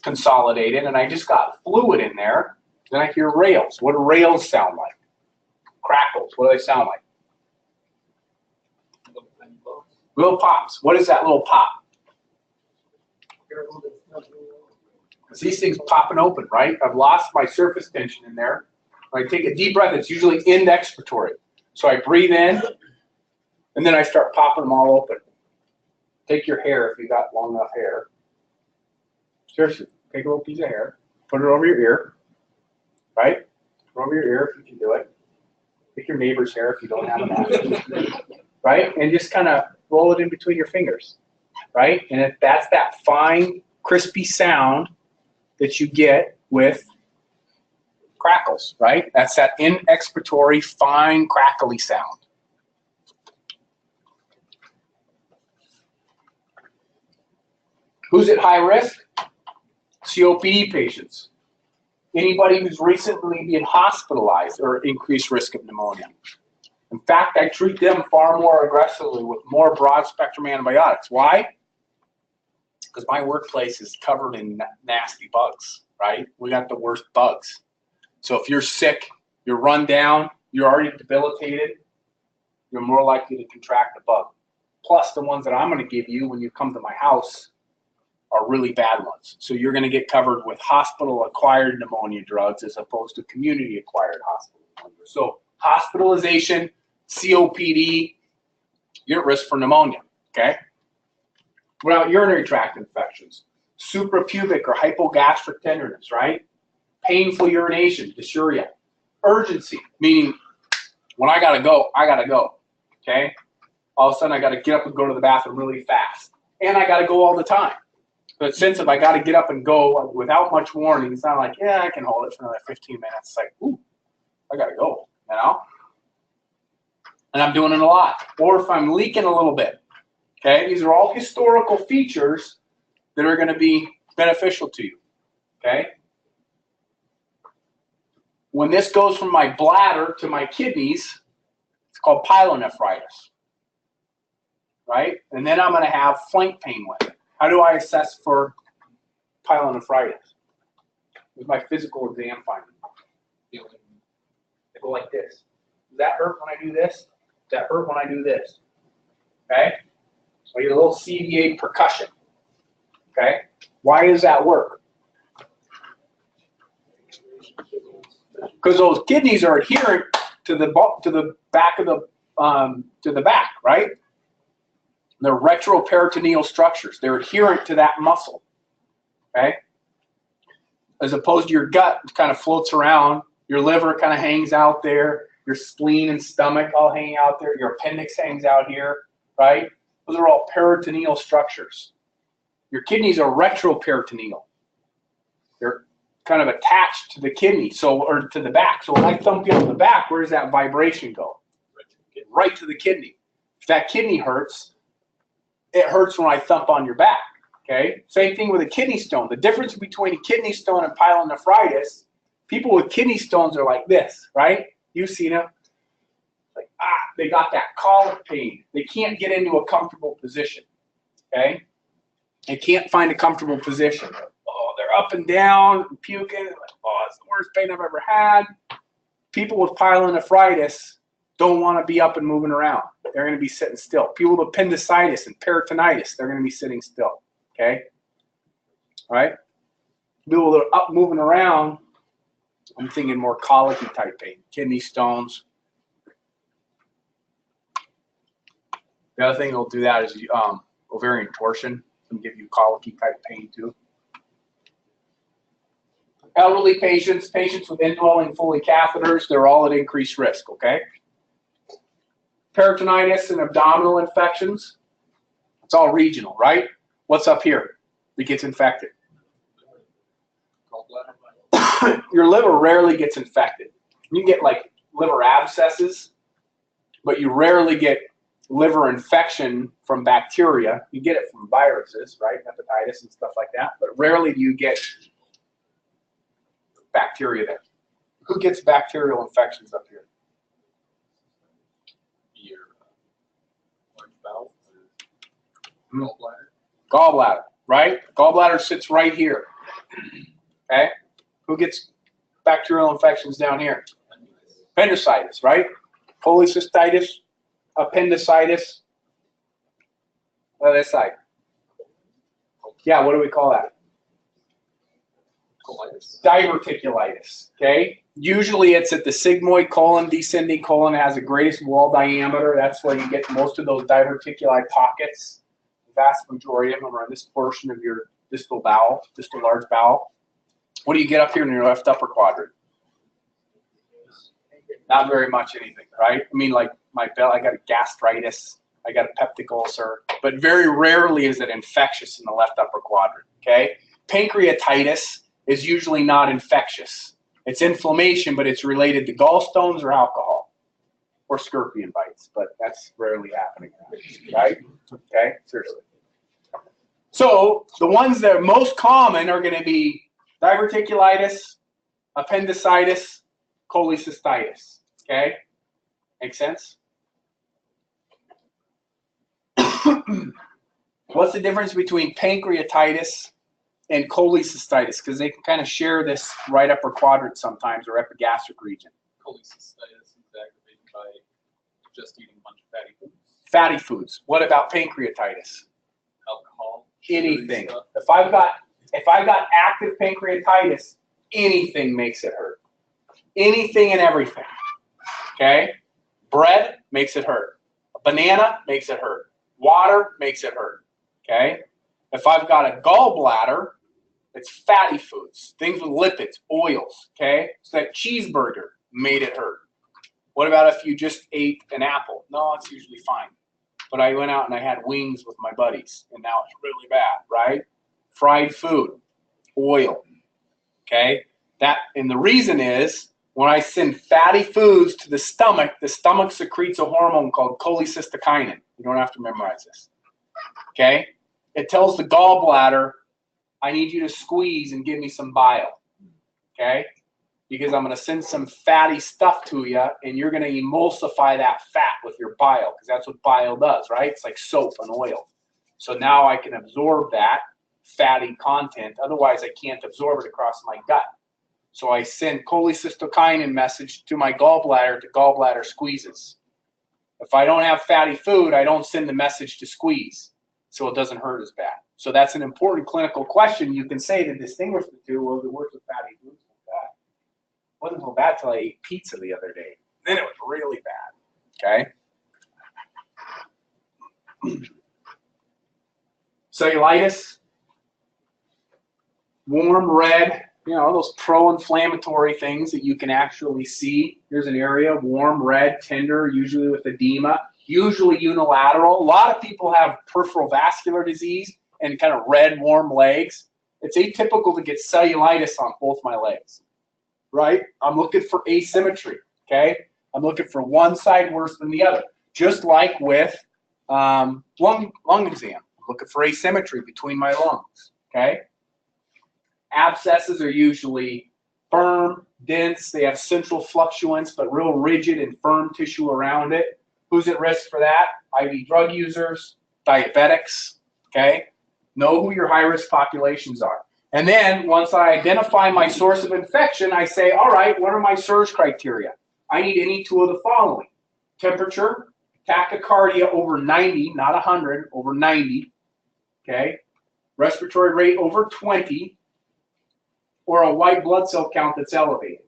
consolidated and I just got fluid in there, then I hear rails. What do rails sound like? Crackles. What do they sound like? Little pops. What is that little pop? Because these things popping open, right? I've lost my surface tension in there. When I take a deep breath, it's usually end expiratory. So I breathe in, and then I start popping them all open. Take your hair if you got long enough hair. Seriously, take a little piece of hair, put it over your ear, right? Put it over your ear if you can do it. Take your neighbor's hair if you don't have enough, right? And just kind of roll it in between your fingers, right? And if that's that fine, crispy sound that you get with crackles, right? That's that end expiratory, fine, crackly sound. Who's at high risk? COPD patients. Anybody who's recently been hospitalized or increased risk of pneumonia. In fact, I treat them far more aggressively with more broad spectrum antibiotics. Why? Because my workplace is covered in nasty bugs, right? We got the worst bugs. So if you're sick, you're run down, you're already debilitated, you're more likely to contract the bug. Plus the ones that I'm going to give you when you come to my house are really bad ones. So you're going to get covered with hospital-acquired pneumonia drugs as opposed to community-acquired hospital pneumonia. So hospitalization, COPD, you're at risk for pneumonia, okay? What about urinary tract infections? Suprapubic or hypogastric tenderness, right? Painful urination, dysuria. Urgency, meaning when I gotta go, okay? All of a sudden I gotta get up and go to the bathroom really fast. And I gotta go all the time. But since if I gotta get up and go without much warning, it's not like, yeah, I can hold it for another 15 minutes. It's like, ooh, I gotta go, you know? And I'm doing it a lot. Or if I'm leaking a little bit, okay? These are all historical features that are gonna be beneficial to you, okay? When this goes from my bladder to my kidneys, it's called pyelonephritis, right? And then I'm gonna have flank pain with it. How do I assess for pyelonephritis? With my physical exam finding. I go like this. Does that hurt when I do this? Does that hurt when I do this? Okay? So I get a little CVA percussion. Okay? Why does that work? Because those kidneys are adherent to the back of the back, right? They're retroperitoneal structures. They're adherent to that muscle, okay? As opposed to your gut, which kind of floats around. Your liver kind of hangs out there. Your spleen and stomach all hang out there. Your appendix hangs out here, right? Those are all peritoneal structures. Your kidneys are retroperitoneal. They're kind of attached to the kidney, or to the back. So when I thump you on the back, where does that vibration go? Right to the kidney. If that kidney hurts, it hurts when I thump on your back, okay? Same thing with a kidney stone. The difference between a kidney stone and pyelonephritis, people with kidney stones are like this, right? You've seen them. Like, they got that colic pain. They can't get into a comfortable position, okay? They can't find a comfortable position. Oh, they're up and down, and puking. Like, oh, it's the worst pain I've ever had. People with pyelonephritis don't want to be up and moving around. They're going to be sitting still. People with appendicitis and peritonitis, they're going to be sitting still, okay? All right? People that are up moving around, I'm thinking more colicky type pain, kidney stones. The other thing that'll do that is ovarian torsion can give you colicky type pain too. Elderly patients, patients with indwelling Foley catheters, they're all at increased risk, okay? Peritonitis and abdominal infections, it's all regional, right? What's up here that gets infected? Your liver rarely gets infected. You get like liver abscesses, but you rarely get liver infection from bacteria. You get it from viruses, right? Hepatitis and stuff like that, but rarely do you get bacteria there. Who gets bacterial infections up here? Your large bowel, gallbladder. Gallbladder, right? Gallbladder sits right here. Okay? Who gets bacterial infections down here? Appendicitis, right? Cholecystitis, appendicitis. Oh, this side. Yeah, what do we call that? Colitis. Diverticulitis, okay? Usually it's at the sigmoid colon, descending colon has the greatest wall diameter. That's where you get most of those diverticuli pockets. The vast majority of them are in this portion of your distal bowel, distal large bowel. What do you get up here in your left upper quadrant? Not very much anything, right? I mean, like my belly, I got a gastritis, I got a peptic ulcer, but very rarely is it infectious in the left upper quadrant, okay? Pancreatitis is usually not infectious. It's inflammation, but it's related to gallstones or alcohol or scorpion bites, but that's rarely happening, right? Okay, seriously. So the ones that are most common are going to be diverticulitis, appendicitis, cholecystitis, okay? Make sense? What's the difference between pancreatitis and cholecystitis? Because they can kind of share this right upper quadrant sometimes, or epigastric region. Cholecystitis is aggravated by just eating a bunch of fatty foods. Fatty foods. What about pancreatitis? Alcohol. Anything. If I've got active pancreatitis, anything makes it hurt. Anything and everything. Okay? Bread makes it hurt. A banana makes it hurt. Water makes it hurt. Okay? If I've got a gallbladder, it's fatty foods, things with lipids, oils. Okay? So that cheeseburger made it hurt. What about if you just ate an apple? No, it's usually fine. But I went out and I had wings with my buddies, and now it's really bad, right? Fried food, oil. Okay? And the reason is, when I send fatty foods to the stomach secretes a hormone called cholecystokinin. You don't have to memorize this. Okay? It tells the gallbladder, I need you to squeeze and give me some bile. Okay? Because I'm going to send some fatty stuff to you, and you're going to emulsify that fat with your bile, because that's what bile does, right? It's like soap and oil. So now I can absorb that fatty content. Otherwise, I can't absorb it across my gut. So I send cholecystokinin message to my gallbladder to gallbladder squeezes. If I don't have fatty food, I don't send the message to squeeze, so it doesn't hurt as bad. So that's an important clinical question you can say to distinguish the two. Well, the worst with fatty foods was bad. It wasn't so bad till I ate pizza the other day. Then it was really bad. Okay? Cellulitis, warm red, you know, those pro-inflammatory things that you can actually see. Here's an area, warm red, tender, usually with edema, usually unilateral. A lot of people have peripheral vascular disease and kind of red, warm legs. It's atypical to get cellulitis on both my legs, right? I'm looking for asymmetry, okay? I'm looking for one side worse than the other. Just like with lung exam. I'm looking for asymmetry between my lungs, okay? Abscesses are usually firm, dense. They have central fluctuance, but real rigid and firm tissue around it. Who's at risk for that? IV drug users, diabetics, okay? Know who your high-risk populations are. And then once I identify my source of infection, I say, all right, what are my surge criteria? I need any two of the following. Temperature, tachycardia over 90, not 100, over 90, okay? Respiratory rate over 20, or a white blood cell count that's elevated.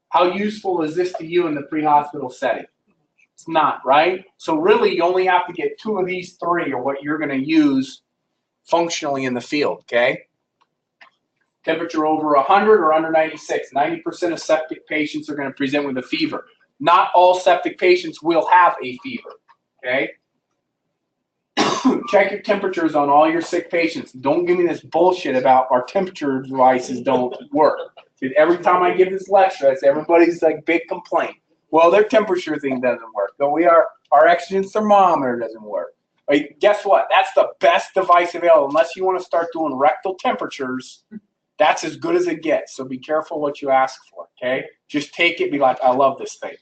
How useful is this to you in the pre-hospital setting? It's not, right? So really, you only have to get two of these three or what you're going to use functionally in the field, okay? Temperature over 100 or under 96. 90% of septic patients are going to present with a fever. Not all septic patients will have a fever, okay? Check your temperatures on all your sick patients. Don't give me this bullshit about our temperature devices don't work. Every time I give this lecture, that's everybody's like big complaint. Well, their temperature thing doesn't work. So our oxygen thermometer doesn't work. Like, guess what? That's the best device available. Unless you want to start doing rectal temperatures, that's as good as it gets. So be careful what you ask for, okay? Just take it, be like, I love this thing.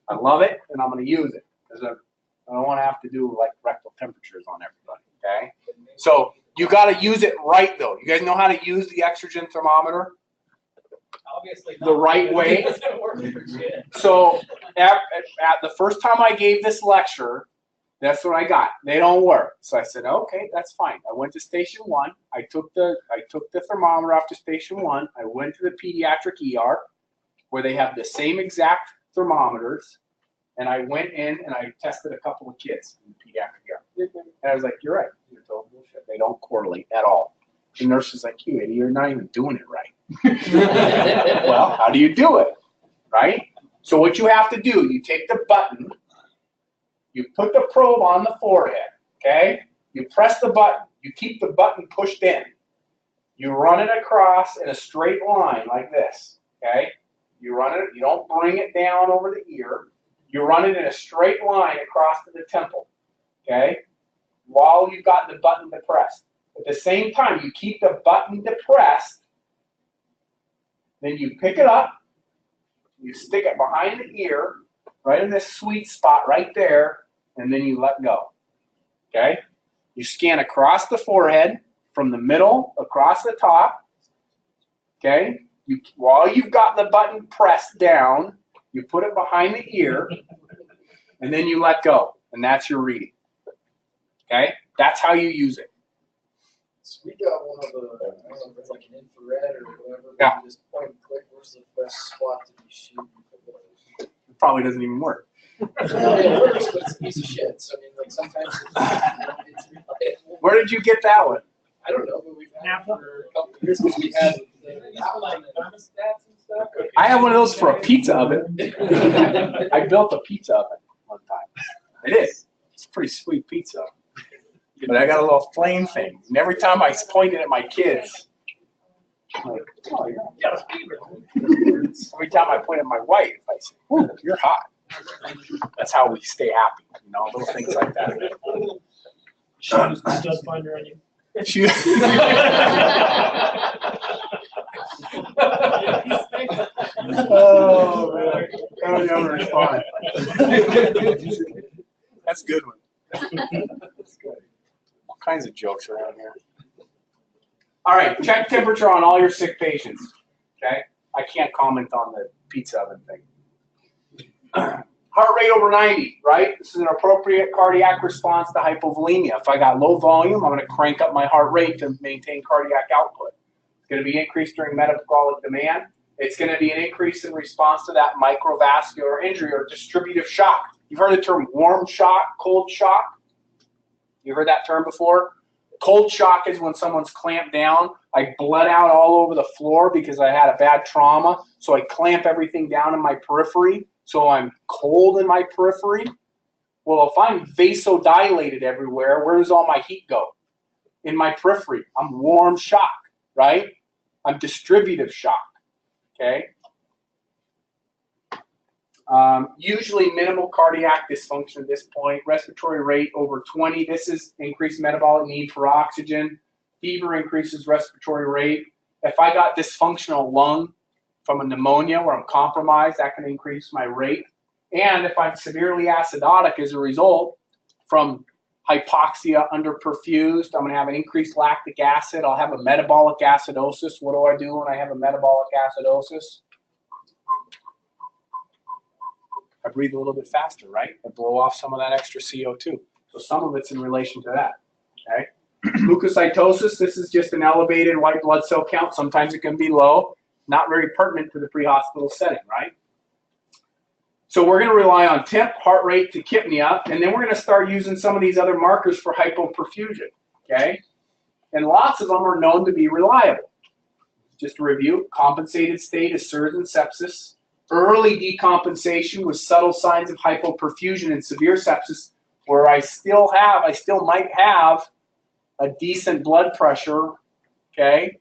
I love it, and I'm going to use it. Because I don't want to have to do like rectal temperatures on everybody, okay? So you got to use it right, though. You guys know how to use the oxygen thermometer? Obviously not. The right way. It doesn't work for shit. So at the first time I gave this lecture, that's what I got. They don't work. So I said, okay, that's fine. I went to station 1. I took the thermometer off to station 1. I went to the pediatric ER where they have the same exact thermometers. And I went in and I tested a couple of kids in the pediatric ER. And I was like, you're right. You're total bullshit. They don't correlate at all. The nurse is like, you idiot, you're not even doing it right. Well, how do you do it? Right? So what you have to do, you take the button, you put the probe on the forehead, okay? You press the button. You keep the button pushed in. You run it across in a straight line like this, okay? You run it, you don't bring it down over the ear. You run it in a straight line across to the temple, okay? While you've got the button depressed. At the same time, you keep the button depressed. Then you pick it up. You stick it behind the ear, right in this sweet spot right there, and then you let go, okay? You scan across the forehead, from the middle, across the top, okay? While you've got the button pressed down, you put it behind the ear, and then you let go, and that's your reading, okay? That's how you use it. So we got one of the, I don't know if it's like an infrared or whatever, but Yeah. you just point and click, where's the best spot to be shooting for those? It probably doesn't even work. No, it works, but it's a piece of shit, so I mean, like, sometimes it's reliable. Where did you get that one? I don't know, but we've had it for a couple of years, because we had Like thermostats and stuff. I have one of those for a pizza oven. I built a pizza oven one time. It is. It's a pretty sweet pizza. But I got a little flame thing. And every time I point it at my kids, I'm like, oh, yeah. Every time I point at my wife, I say, oh, you're hot. That's how we stay happy. You know, little things like that. Just finder on you. She- Oh, man. I would never respond. That's a good one. That's good. All kinds of jokes around here. All right, check temperature on all your sick patients. Okay? I can't comment on the pizza oven thing. Heart rate over 90, right? This is an appropriate cardiac response to hypovolemia. If I got low volume, I'm going to crank up my heart rate to maintain cardiac output. It's going to be increased during metabolic demand. It's going to be an increase in response to that microvascular injury or distributive shock. You've heard the term warm shock, cold shock? You heard that term before? Cold shock is when someone's clamped down. I bled out all over the floor because I had a bad trauma. So I clamp everything down in my periphery. So I'm cold in my periphery. Well, if I'm vasodilated everywhere, where does all my heat go? In my periphery. I'm warm shock, right? I'm distributive shock, okay? Usually minimal cardiac dysfunction at this point. Respiratory rate over 20. This is increased metabolic need for oxygen. Fever increases respiratory rate. If I got dysfunctional lung from a pneumonia where I'm compromised, that can increase my rate. And if I'm severely acidotic as a result from hypoxia, underperfused, I'm going to have an increased lactic acid. I'll have a metabolic acidosis. What do I do when I have a metabolic acidosis? I breathe a little bit faster, right? I blow off some of that extra CO2. So some of it's in relation to that, okay? Leukocytosis, this is just an elevated white blood cell count. Sometimes it can be low. Not very pertinent to the pre-hospital setting, right? So we're going to rely on temp, heart rate, tachypnea, and then we're going to start using some of these other markers for hypoperfusion, okay? And lots of them are known to be reliable. Just to review, compensated state is SIRS and sepsis. Early decompensation with subtle signs of hypoperfusion and severe sepsis, where I still might have a decent blood pressure, okay?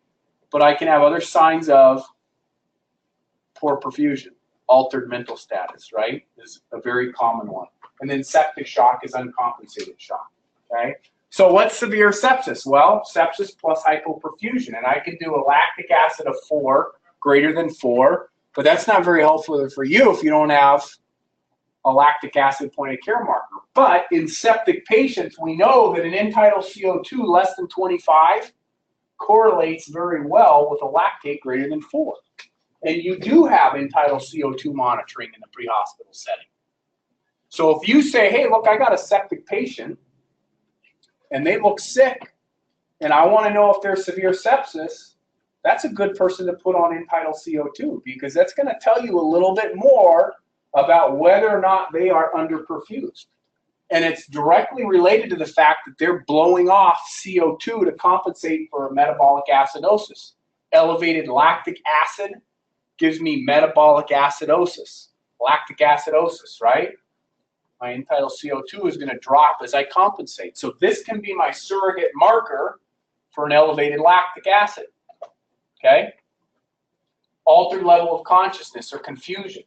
But I can have other signs of poor perfusion. Altered mental status, right, is a very common one. And then septic shock is uncompensated shock, okay? So what's severe sepsis? Well, sepsis plus hypoperfusion. And I can do a lactic acid of 4, greater than 4, but that's not very helpful for you if you don't have a lactic acid point of care marker. But in septic patients, we know that an end-tidal CO2 less than 25 correlates very well with a lactate greater than 4. And you do have end-tidal CO2 monitoring in the pre-hospital setting. So if you say, hey, look, I got a septic patient, and they look sick, and I want to know if they're severe sepsis, that's a good person to put on end-tidal CO2, because that's going to tell you a little bit more about whether or not they are underperfused. And it's directly related to the fact that they're blowing off CO2 to compensate for a metabolic acidosis. Elevated lactic acid gives me metabolic acidosis, lactic acidosis, right? My end-tidal CO2 is going to drop as I compensate. So this can be my surrogate marker for an elevated lactic acid, okay? Altered level of consciousness or confusion,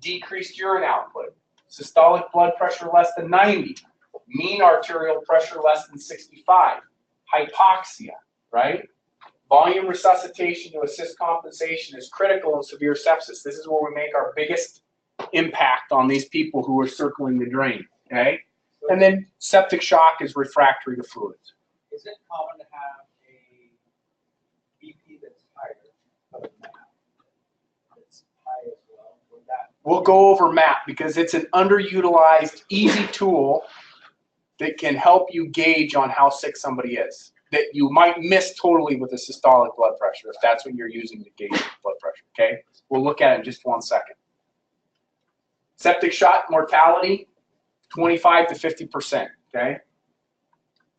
decreased urine output, systolic blood pressure less than 90, mean arterial pressure less than 65, hypoxia, right? Volume resuscitation to assist compensation is critical in severe sepsis. This is where we make our biggest impact on these people who are circling the drain, okay? And then septic shock is refractory to fluids. Is it common to have a BP that's higher, but a MAP that's high as well? Would that We'll go over MAP because it's an underutilized, easy tool that can help you gauge on how sick somebody is, that you might miss totally with a systolic blood pressure if that's what you're using to gauge blood pressure, okay? We'll look at it in just 1 second. Septic shock mortality, 25 to 50%, okay?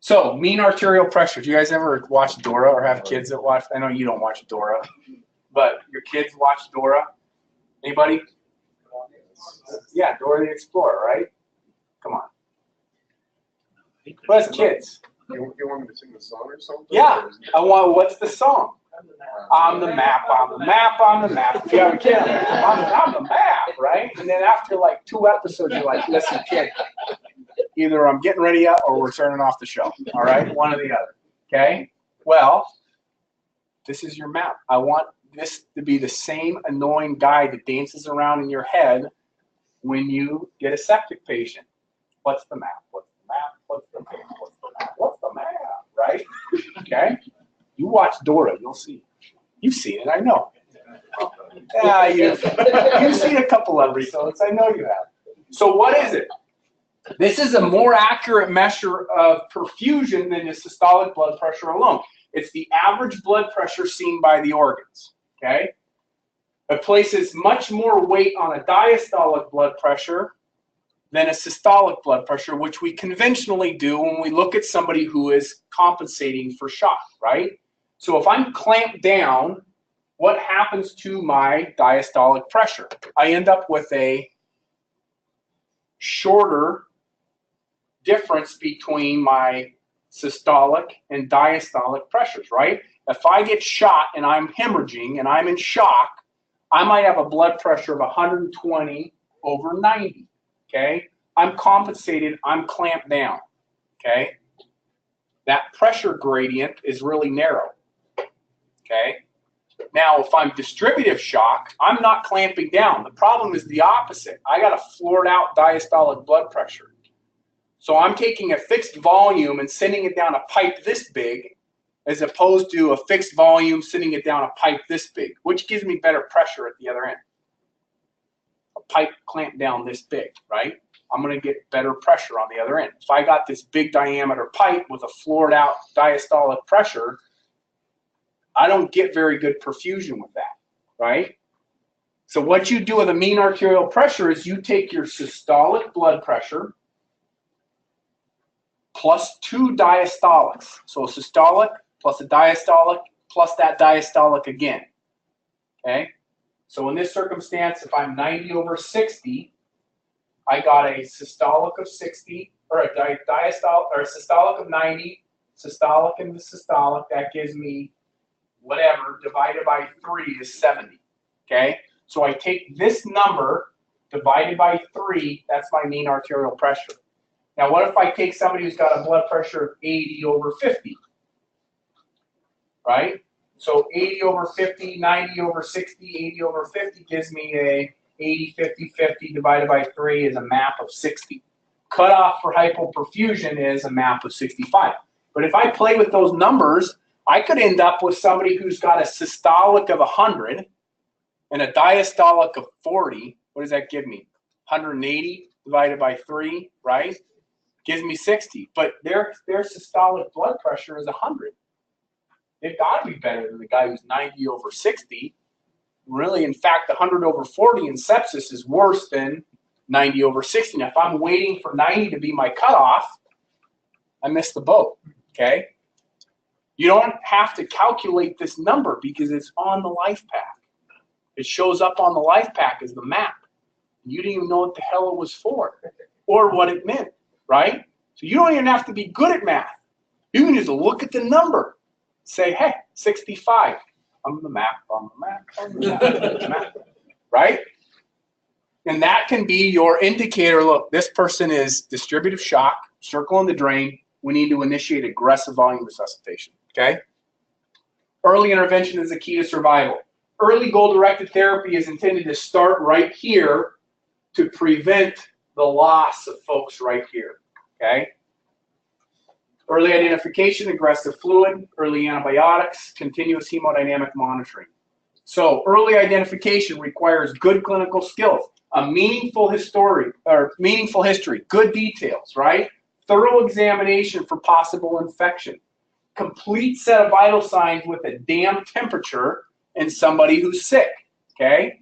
So, mean arterial pressure. Do you guys ever watch Dora or have kids that watch? I know you don't watch Dora, but your kids watch Dora? Anybody? Yeah, Dora the Explorer, right? Come on. But as kids. You want me to sing the song or something? Yeah, I want, what's the song? On the map, on the map, on the map. If you have a kid, on the map, right? And then after like 2 episodes, you're like, listen, kid, either I'm getting ready up or we're turning off the show, all right? One or the other, okay? Well, this is your map. I want this to be the same annoying guy that dances around in your head when you get a septic patient. What's the map? What's the map? What's the map? What's the map? What's the map? Right? Okay? You watch Dora, you'll see. You've seen it, I know. Yeah, you've seen a couple episodes, I know you have. So what is it? This is a more accurate measure of perfusion than the systolic blood pressure alone. It's the average blood pressure seen by the organs, okay? It places much more weight on a diastolic blood pressure than a systolic blood pressure, which we conventionally do when we look at somebody who is compensating for shock, right? So if I'm clamped down, what happens to my diastolic pressure? I end up with a shorter difference between my systolic and diastolic pressures, right? If I get shot and I'm hemorrhaging and I'm in shock, I might have a blood pressure of 120/90, okay? I'm compensated, I'm clamped down, okay? That pressure gradient is really narrow, okay? Now, if I'm distributive shock, I'm not clamping down. The problem is the opposite. I got a floored out diastolic blood pressure. So I'm taking a fixed volume and sending it down a pipe this big, as opposed to a fixed volume sending it down a pipe this big, which gives me better pressure at the other end. A pipe clamped down this big, right? I'm going to get better pressure on the other end. If I got this big diameter pipe with a floored out diastolic pressure, I don't get very good perfusion with that, right? So what you do with a mean arterial pressure is you take your systolic blood pressure plus 2 diastolics. So a systolic plus a diastolic plus that diastolic again, okay? So in this circumstance, if I'm 90/60, I got a systolic of 60, or a diastolic, or a systolic of 90, systolic and the systolic, that gives me whatever, divided by 3 is 70, okay? So I take this number divided by 3, that's my mean arterial pressure. Now what if I take somebody who's got a blood pressure of 80/50, right? So 80/50, 90/60, 80/50 gives me a 80/50/50 divided by 3 is a map of 60. Cutoff for hypoperfusion is a map of 65. But if I play with those numbers, I could end up with somebody who's got a systolic of 100 and a diastolic of 40. What does that give me? 180 divided by 3, right? Gives me 60. But their systolic blood pressure is 100. They've got to be better than the guy who's 90/60. Really, in fact, 100/40 in sepsis is worse than 90/60. Now, if I'm waiting for 90 to be my cutoff, I missed the boat, okay? You don't have to calculate this number because it's on the life pack. It shows up on the life pack as the map. You didn't even know what the hell it was for or what it meant, right? So you don't even have to be good at math. You can just look at the number. Say, hey, 65. On the map, on the map, on the map, on the map, right? And that can be your indicator. Look, this person is distributive shock, circle in the drain. We need to initiate aggressive volume resuscitation, okay? Early intervention is the key to survival. Early goal-directed therapy is intended to start right here to prevent the loss of folks right here, okay? Early identification, aggressive fluid, early antibiotics, continuous hemodynamic monitoring. So early identification requires good clinical skills, a meaningful history, good details, right? Thorough examination for possible infection, complete set of vital signs with a damn temperature in somebody who's sick, okay?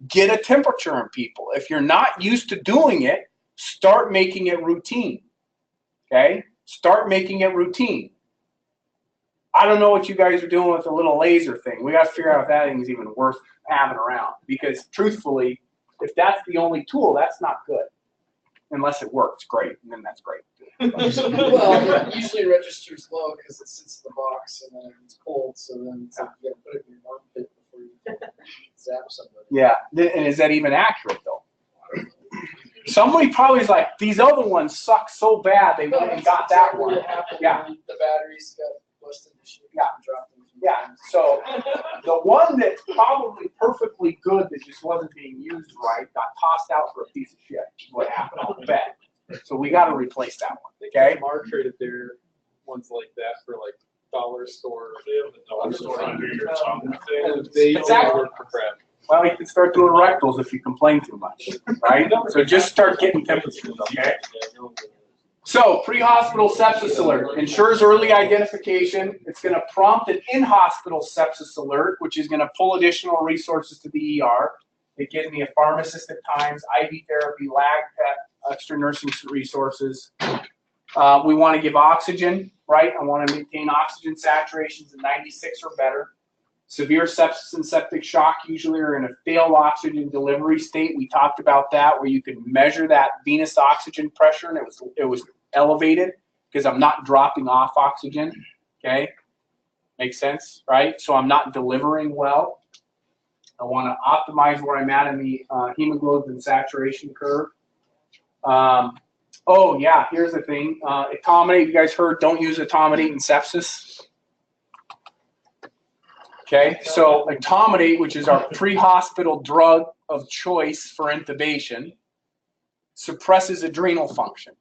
Get a temperature in people. If you're not used to doing it, start making it routine, okay? Start making it routine. I don't know what you guys are doing with the little laser thing. We got to figure out if that thing's even worth having around. Because truthfully, if that's the only tool, that's not good. Unless it works, great, and then that's great. Well, it usually registers low because it sits in the box and then it's cold, so then it's like you gotta put it in your armpit before you zap somebody. Yeah, and is that even accurate though? Somebody probably is like, these other ones suck so bad they went and got that one. Yeah. The batteries got busted and shit. Yeah. Dropped them. Yeah, so the one that's probably perfectly good that just wasn't being used right got tossed out for a piece of shit. Is what happened, I'll bet. So we got to replace that one, okay? Mar traded their ones like that for like dollar store. They have the dollar store under your tongue. They It's only actually- work for crap. Well, you can start doing rectals if you complain too much, right? So just start getting temperatures, okay? So, pre-hospital sepsis alert ensures early identification. It's going to prompt an in-hospital sepsis alert, which is going to pull additional resources to the ER. It gives me a pharmacist at times, IV therapy, lag extra nursing resources. We want to give oxygen, right? I want to maintain oxygen saturations at 96 or better. Severe sepsis and septic shock usually are in a failed oxygen delivery state. We talked about that, where you can measure that venous oxygen pressure, and it was elevated because I'm not dropping off oxygen. Okay, makes sense, right? So I'm not delivering well. I want to optimize where I'm at in the hemoglobin saturation curve. Oh yeah, here's the thing. Etomidate, you guys heard, don't use etomidate in sepsis. Okay, so etomidate, which is our pre-hospital drug of choice for intubation, suppresses adrenal function.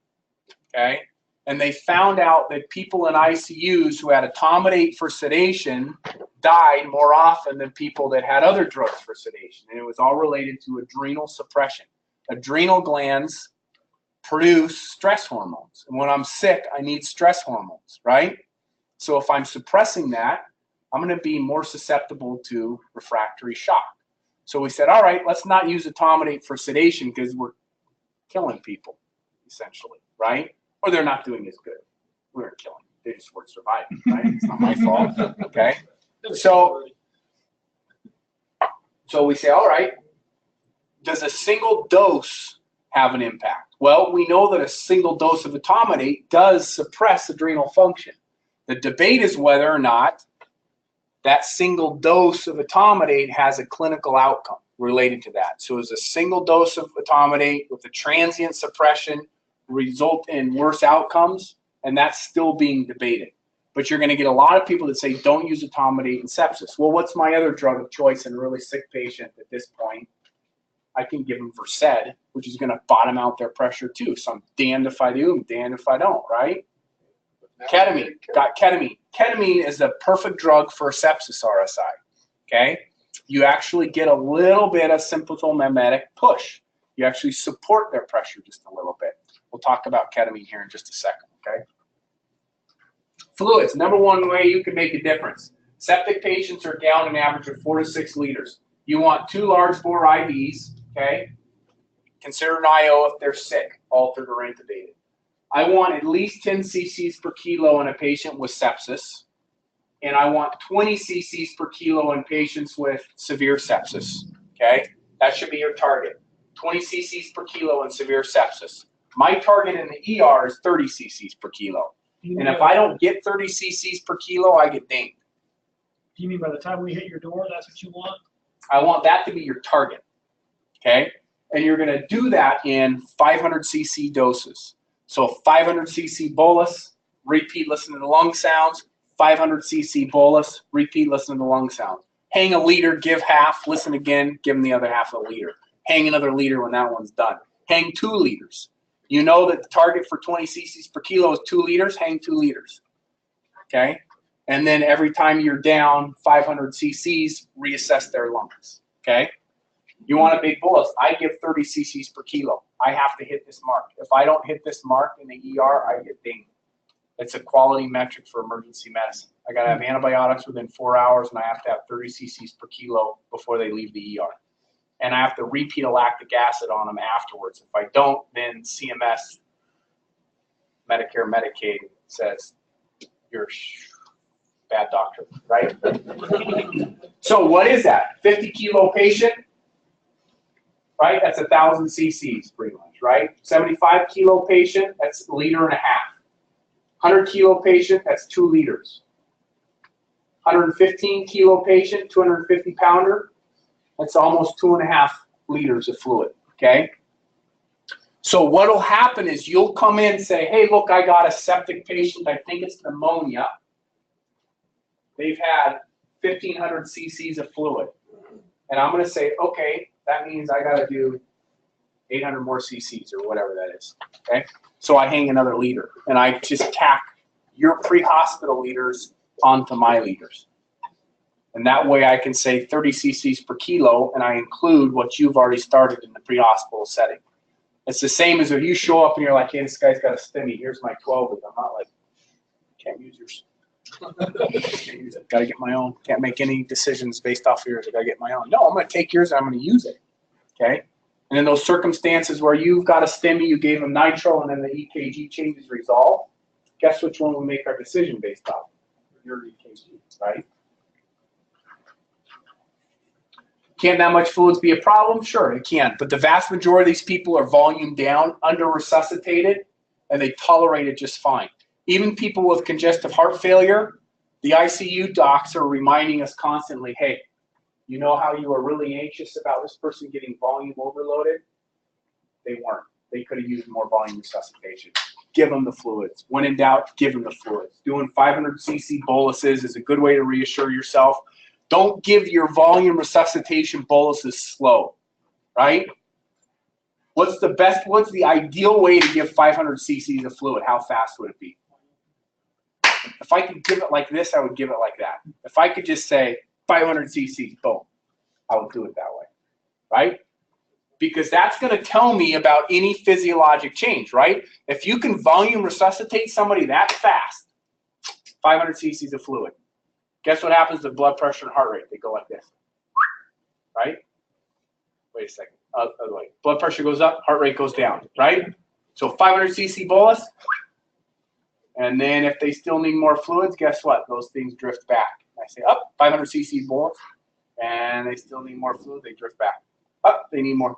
Okay, and they found out that people in ICUs who had etomidate for sedation died more often than people that had other drugs for sedation, and it was all related to adrenal suppression. Adrenal glands produce stress hormones, and when I'm sick, I need stress hormones, right? So if I'm suppressing that, I'm going to be more susceptible to refractory shock. So we said, all right, let's not use etomidate for sedation because we're killing people, essentially, right? Or they're not doing as good. We weren't killing them. They just weren't surviving, right? It's not my fault, okay? So we say, all right, does a single dose have an impact? Well, we know that a single dose of etomidate does suppress adrenal function. The debate is whether or not that single dose of etomidate has a clinical outcome related to that. So is a single dose of etomidate with a transient suppression result in worse outcomes? And that's still being debated. But you're going to get a lot of people that say, don't use etomidate in sepsis. Well, what's my other drug of choice in a really sick patient at this point? I can give them Versed, which is going to bottom out their pressure too. So I'm damned if I do, I'm damned if I don't, right? Ketamine, got ketamine. Ketamine is the perfect drug for sepsis RSI, okay? You actually get a little bit of sympathomimetic push. You actually support their pressure just a little bit. We'll talk about ketamine here in just a second, okay? Fluids, number one way you can make a difference. Septic patients are down an average of 4 to 6 liters. You want 2 large bore IVs, okay? Consider an IO if they're sick, altered or intubated. I want at least 10 cc's per kilo in a patient with sepsis, and I want 20 cc's per kilo in patients with severe sepsis, okay? That should be your target, 20 cc's per kilo in severe sepsis. My target in the ER is 30 cc's per kilo, and if I don't get 30 cc's per kilo, I get dinged. Do you mean by the time we hit your door, that's what you want? I want that to be your target, okay? And you're gonna do that in 500 cc doses. So 500 cc bolus, repeat, listen to the lung sounds, 500 cc bolus, repeat, listen to the lung sounds. Hang a liter, give half, listen again, give them the other half of a liter. Hang another liter when that one's done. Hang 2 liters. You know that the target for 20 cc's per kilo is 2 liters, hang 2 liters, okay? And then every time you're down 500 cc's, reassess their lungs, okay? You want a big bolus, I give 30 cc's per kilo. I have to hit this mark. If I don't hit this mark in the ER, I get dinged. It's a quality metric for emergency medicine. I gotta have antibiotics within 4 hours, and I have to have 30 cc's per kilo before they leave the ER. And I have to repeat a lactic acid on them afterwards. If I don't, then CMS, Medicare, Medicaid says you're bad doctor, right? So what is that? 50 kilo patient, right? That's 1,000 cc's pretty much, right? 75 kilo patient, that's 1.5 liters. 100 kilo patient, that's 2 liters. 115 kilo patient, 250 pounder, that's almost 2.5 liters of fluid, okay? So what'll happen is you'll come in and say, hey, look, I got a septic patient, I think it's pneumonia. They've had 1,500 cc's of fluid. And I'm gonna say, okay, that means I gotta do 800 more cc's or whatever that is, okay? So I hang another liter, and I just tack your pre-hospital liters onto my liters. And that way I can say 30 cc's per kilo, and I include what you've already started in the pre-hospital setting. It's the same as if you show up and you're like, hey, this guy's got a STEMI, here's my 12. I'm not like, can't use yours. Can't use it. Gotta get my own. Can't make any decisions based off of yours. I gotta get my own. No, I'm gonna take yours and I'm gonna use it. Okay? And in those circumstances where you've got a STEMI, you gave them nitro, and then the EKG changes resolve, guess which one we make our decision based on? Your EKG, right? Can that much fluids be a problem? Sure, it can. But the vast majority of these people are volume down, under-resuscitated, and they tolerate it just fine. Even people with congestive heart failure, the ICU docs are reminding us constantly, hey, you know how you were really anxious about this person getting volume overloaded? They weren't. They could have used more volume resuscitation. Give them the fluids. When in doubt, give them the fluids. Doing 500 cc boluses is a good way to reassure yourself. Don't give your volume resuscitation boluses slow, right? What's the ideal way to give 500 cc's of fluid? How fast would it be? If I could give it like this, I would give it like that. If I could just say 500 cc's, boom, I would do it that way, right? Because that's going to tell me about any physiologic change, right? If you can volume resuscitate somebody that fast, 500 cc's of fluid, guess what happens to blood pressure and heart rate? They go like this, right? Wait a second. Other way. Blood pressure goes up, heart rate goes down, right? So 500 cc bolus, and then if they still need more fluids, guess what? Those things drift back. I say, up, 500 cc bolus, and they still need more fluid, they drift back. Up, they need more,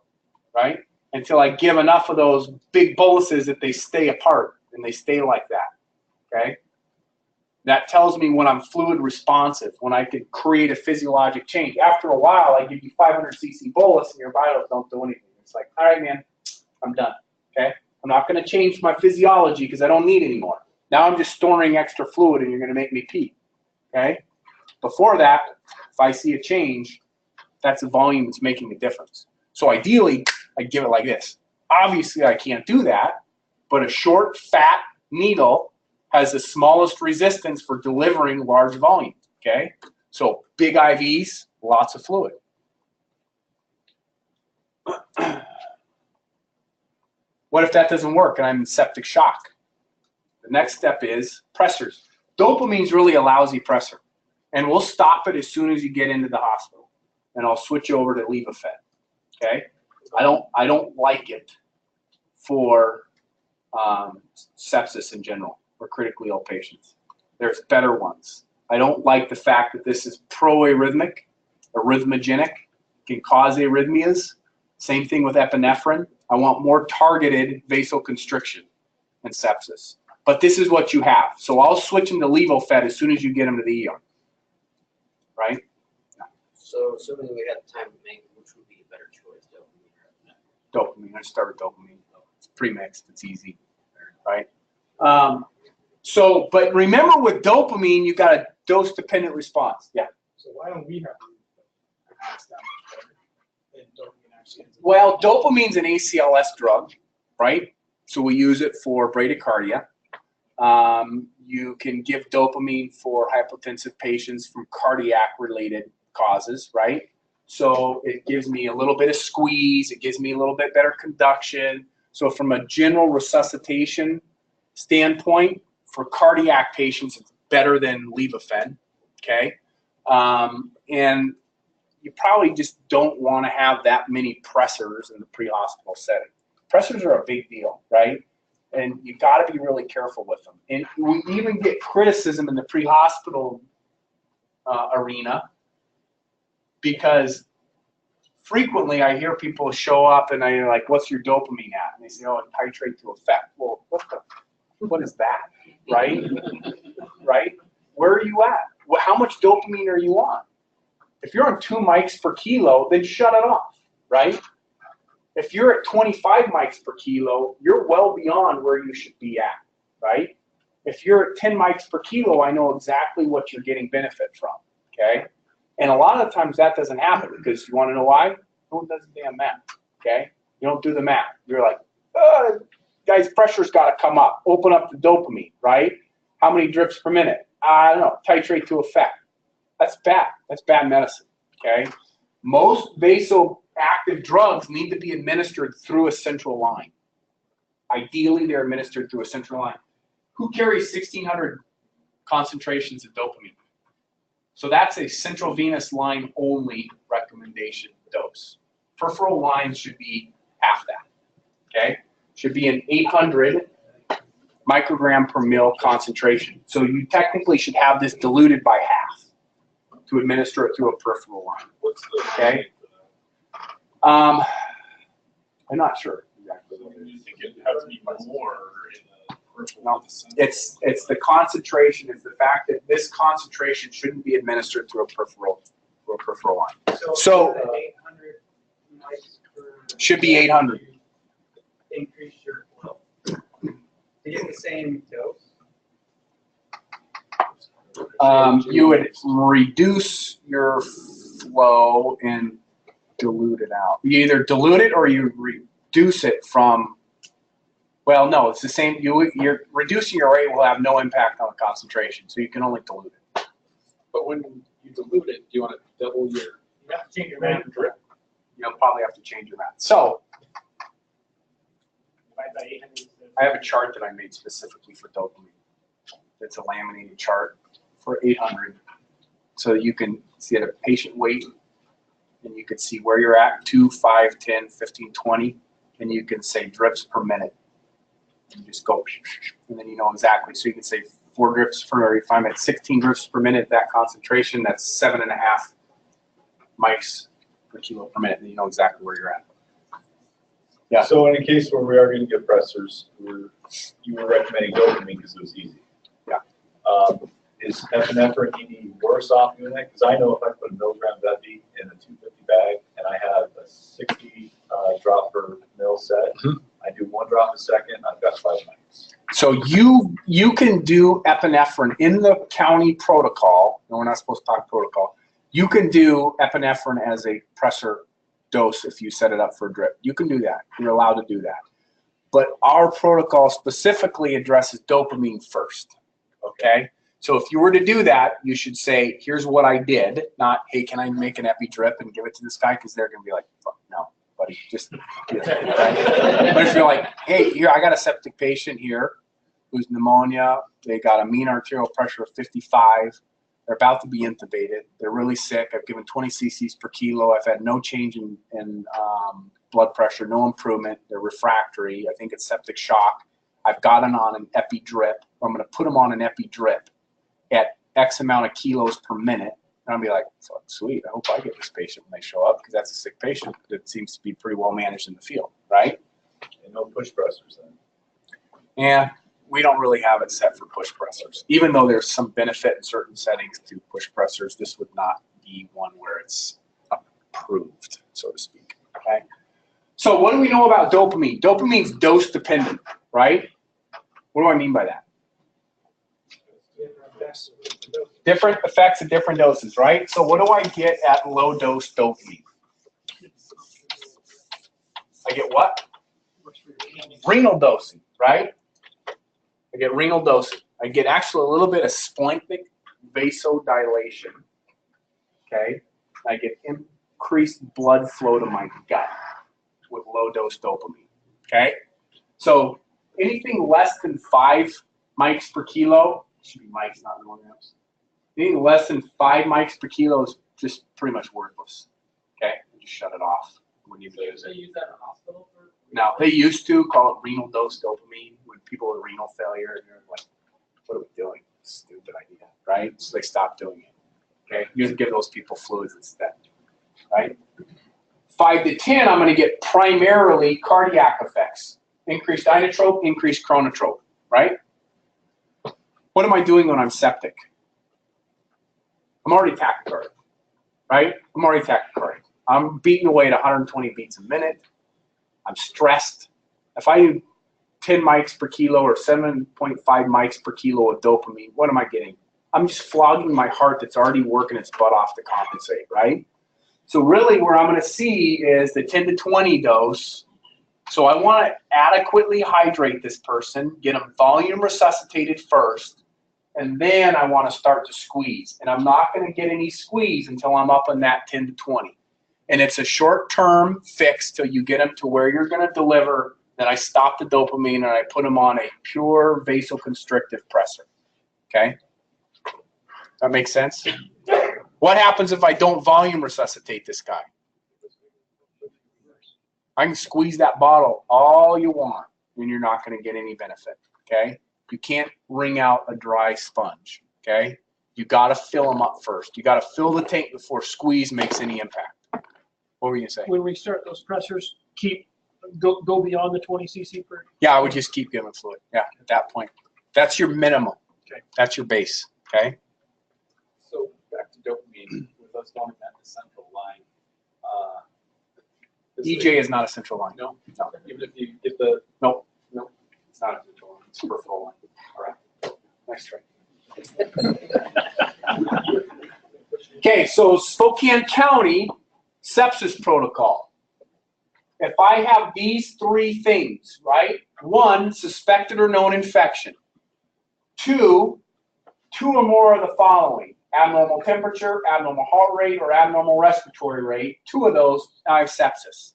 right? Until I give enough of those big boluses that they stay apart, and they stay like that, okay? That tells me when I'm fluid responsive, when I can create a physiologic change. After a while, I give you 500 cc bolus, and your vitals don't do anything. It's like, all right, man, I'm done, okay? I'm not going to change my physiology because I don't need any more. Now I'm just storing extra fluid, and you're going to make me pee, okay? Before that, if I see a change, that's the volume that's making a difference. So ideally, I give it like this. Obviously, I can't do that, but a short, fat needle has the smallest resistance for delivering large volumes, okay? So big IVs, lots of fluid. What if that doesn't work and I'm in septic shock? The next step is pressors. Dopamine's really a lousy pressor, and we'll stop it as soon as you get into the hospital, and I'll switch you over to Levofed, okay? I don't like it for sepsis in general, for critically ill patients. There's better ones. I don't like the fact that this is pro-arrhythmic, arrhythmogenic, can cause arrhythmias. Same thing with epinephrine. I want more targeted vasoconstriction in sepsis. But this is what you have. So I'll switch them to Levofed as soon as you get them to the ER, right? So assuming we had time to make, which would be a better choice, dopamine or epinephrine? Dopamine. I start with dopamine. It's pre-mixed. It's easy, right? But remember with dopamine, you got a dose-dependent response. Yeah. So why don't we have that's that much better than dopamine actually? Well, dopamine's an ACLS drug, right? So we use it for bradycardia. You can give dopamine for hypotensive patients from cardiac-related causes, right? So it gives me a little bit of squeeze. It gives me a little bit better conduction. So from a general resuscitation standpoint, for cardiac patients, it's better than Levofed, okay? And you probably just don't want to have that many pressors in the pre-hospital setting. Pressors are a big deal, right? And you got to be really careful with them. And we even get criticism in the pre-hospital arena because frequently I hear people show up and I'm like, what's your dopamine at? And they say, oh, it titrate to effect. Well, what is that, right? Right? Where are you at? Well, how much dopamine are you on? If you're on 2 mics per kilo, then shut it off, right? If you're at 25 mics per kilo, you're well beyond where you should be at, right? If you're at 10 mics per kilo, I know exactly what you're getting benefit from, okay? And a lot of times that doesn't happen because you want to know why? No one does the damn math, okay? You don't do the math. You're like, guys, pressure's got to come up. Open up the dopamine, right? How many drips per minute? I don't know. Titrate to effect. That's bad. That's bad medicine, okay? Most vasoactive drugs need to be administered through a central line. Ideally, they're administered through a central line. Who carries 1,600 concentrations of dopamine? So that's a central venous line only recommendation dose. Peripheral lines should be half that. Okay, should be an 800 microgram per mil concentration. So you technically should have this diluted by half to administer it through a peripheral line. What's the? Okay. I'm not sure exactly what it You is. think it has to be more in the peripheral? No, it's the concentration. It's the fact that this concentration shouldn't be administered through a peripheral line. So, 800 mics per. Should be 800. Increase your flow. To get the same dose. You would reduce your flow and dilute it out. You either dilute it or you reduce it from. Well, no, it's the same. You're reducing your rate will have no impact on the concentration, so you can only dilute it. But when you dilute it, do you want to double your You have to change your math. drip? You'll probably have to change your math. So Divide by 800. I have a chart that I made specifically for dopamine. It's a laminated chart for 800. So you can see at a patient weight, and you can see where you're at, 2, 5, 10, 15, 20, and you can say drips per minute. And just go, and then you know exactly. So you can say 4 drips per, or if I'm at 16 drips per minute, that concentration, that's 7.5 mics per kilo per minute, and you know exactly where you're at. Yeah. So in a case where we are going to get pressors, you were recommending dopamine because it was easy. Yeah. Is epinephrine any worse off doing that? Because I know if I put a milligram of epi in a 250 bag and I have a 60 drop per mil set, I do 1 drop a second, I've got 5 mics. So you can do epinephrine in the county protocol. No, we're not supposed to talk protocol. You can do epinephrine as a pressor dose if you set it up for a drip. You can do that. You're allowed to do that. But our protocol specifically addresses dopamine first. Okay? So if you were to do that, you should say, here's what I did, not, hey, can I make an epi drip and give it to this guy? Because they're going to be like, fuck, no, buddy, just do it. Right? But if you're like, hey, here, I got a septic patient here who's pneumonia. They got a mean arterial pressure of 55. They're about to be intubated. They're really sick. I've given 20 cc's per kilo. I've had no change in blood pressure, no improvement. They're refractory. I think it's septic shock. I've got them on an epi drip. I'm going to put them on an epi drip at X amount of kilos per minute. And I'll be like, fuck, sweet. I hope I get this patient when they show up because that's a sick patient that seems to be pretty well managed in the field, right? And no push pressors then. Yeah. We don't really have it set for push pressors. Even though there's some benefit in certain settings to push pressors, this would not be one where it's approved, so to speak. Okay. So what do we know about dopamine? Dopamine's dose dependent, right? What do I mean by that? Different effects at different doses, right? So what do I get at low dose dopamine? I get what? Renal dosing, right? I get renal dosing. I get actually a little bit of splanchnic vasodilation. Okay. I get increased blood flow to my gut with low dose dopamine. Okay. So anything less than 5 mics per kilo, should be mics, not milligrams. Anything less than 5 mics per kilo is just pretty much worthless. Okay. Just shut it off when you use it. Use that in a hospital for? Now, they used to call it renal dose dopamine when people with renal failure, and they're like, what are we doing? Stupid idea, right? So they stopped doing it, okay? You give those people fluids instead, right? 5 to 10, I'm going to get primarily cardiac effects. Increased inotrope, increased chronotrope, right? What am I doing when I'm septic? I'm already tachycardic, right? I'm already tachycardic. I'm beating away at 120 beats a minute. I'm stressed. If I do 10 mics per kilo or 7.5 mics per kilo of dopamine, what am I getting? I'm just flogging my heart that's already working its butt off to compensate, right? So really where I'm going to see is the 10 to 20 dose. So I want to adequately hydrate this person, get them volume resuscitated first, and then I want to start to squeeze. And I'm not going to get any squeeze until I'm up on that 10 to 20. And it's a short-term fix till you get them to where you're going to deliver. Then I stop the dopamine and I put them on a pure vasoconstrictive pressor. Okay? That makes sense? What happens if I don't volume resuscitate this guy? I can squeeze that bottle all you want, and you're not going to get any benefit, okay? You can't wring out a dry sponge, okay? You got to fill them up first. You got to fill the tank before squeeze makes any impact. What were you going to say? When we start those pressures, go beyond the 20 cc per. Yeah, I would just keep giving fluid. Yeah, at that point. That's your minimum. Okay. That's your base, okay? So back to dopamine, with us going at the central line. EJ is not a central line. No, No. even if you get the. Nope. No. It's not a central line. It's a peripheral line. All right. Nice try. Okay, so Spokane County sepsis protocol. If I have these three things, right? 1, suspected or known infection. 2 or more of the following: abnormal temperature, abnormal heart rate, or abnormal respiratory rate. 2 of those, I have sepsis.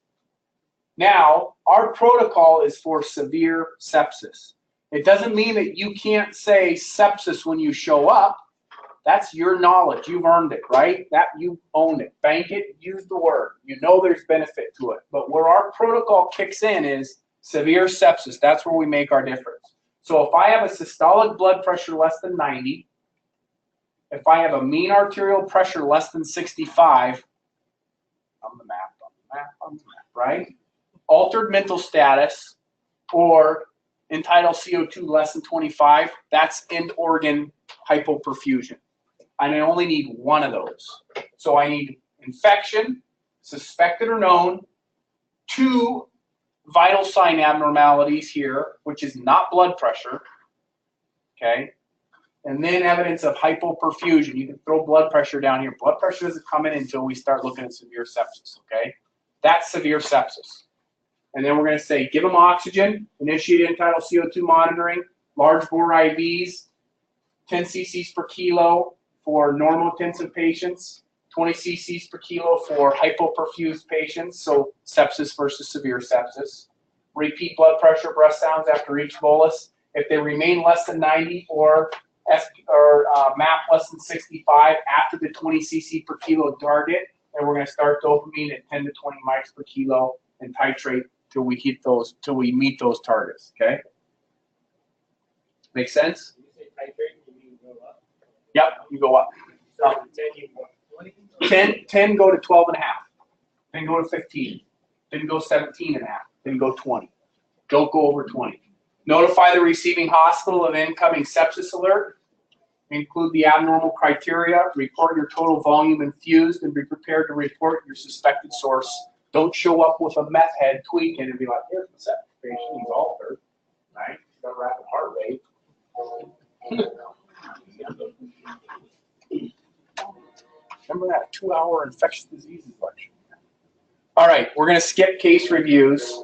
Now, our protocol is for severe sepsis. It doesn't mean that you can't say sepsis when you show up. That's your knowledge. You've earned it, right? That you own it. Bank it. Use the word. You know there's benefit to it. But where our protocol kicks in is severe sepsis. That's where we make our difference. So if I have a systolic blood pressure less than 90, if I have a mean arterial pressure less than 65, on the map, right? Altered mental status, or end-tidal CO2 less than 25, that's end organ hypoperfusion. And I only need one of those. So I need infection, suspected or known, 2 vital sign abnormalities here, which is not blood pressure, okay? And then evidence of hypoperfusion. You can throw blood pressure down here. Blood pressure doesn't come in until we start looking at severe sepsis, okay? That's severe sepsis. And then we're going to say, give them oxygen, initiate end-tidal CO2 monitoring, large bore IVs, 10 cc's per kilo for normal intensive patients, 20 cc's per kilo for hypoperfused patients, so sepsis versus severe sepsis. Repeat blood pressure breath sounds after each bolus. If they remain less than 90 or MAP less than 65 after the 20 cc per kilo target, and we're going to start dopamine at 10 to 20 mics per kilo and titrate till we meet those targets. Okay, make sense? When you say titrate, you mean go up? Yep, you go up. So 10, you go 20? 10 go to 12 and a half, then go to 15, then go 17 and a half, then go 20. Don't go over 20. Notify the receiving hospital of incoming sepsis alert. Include the abnormal criteria. Report your total volume infused and be prepared to report your suspected source. Don't show up with a meth head tweaking and be like, here's the septic patient, he's altered, right? He's got a rapid heart rate. Remember that 2-hour infectious diseases lecture? All right, we're going to skip case reviews,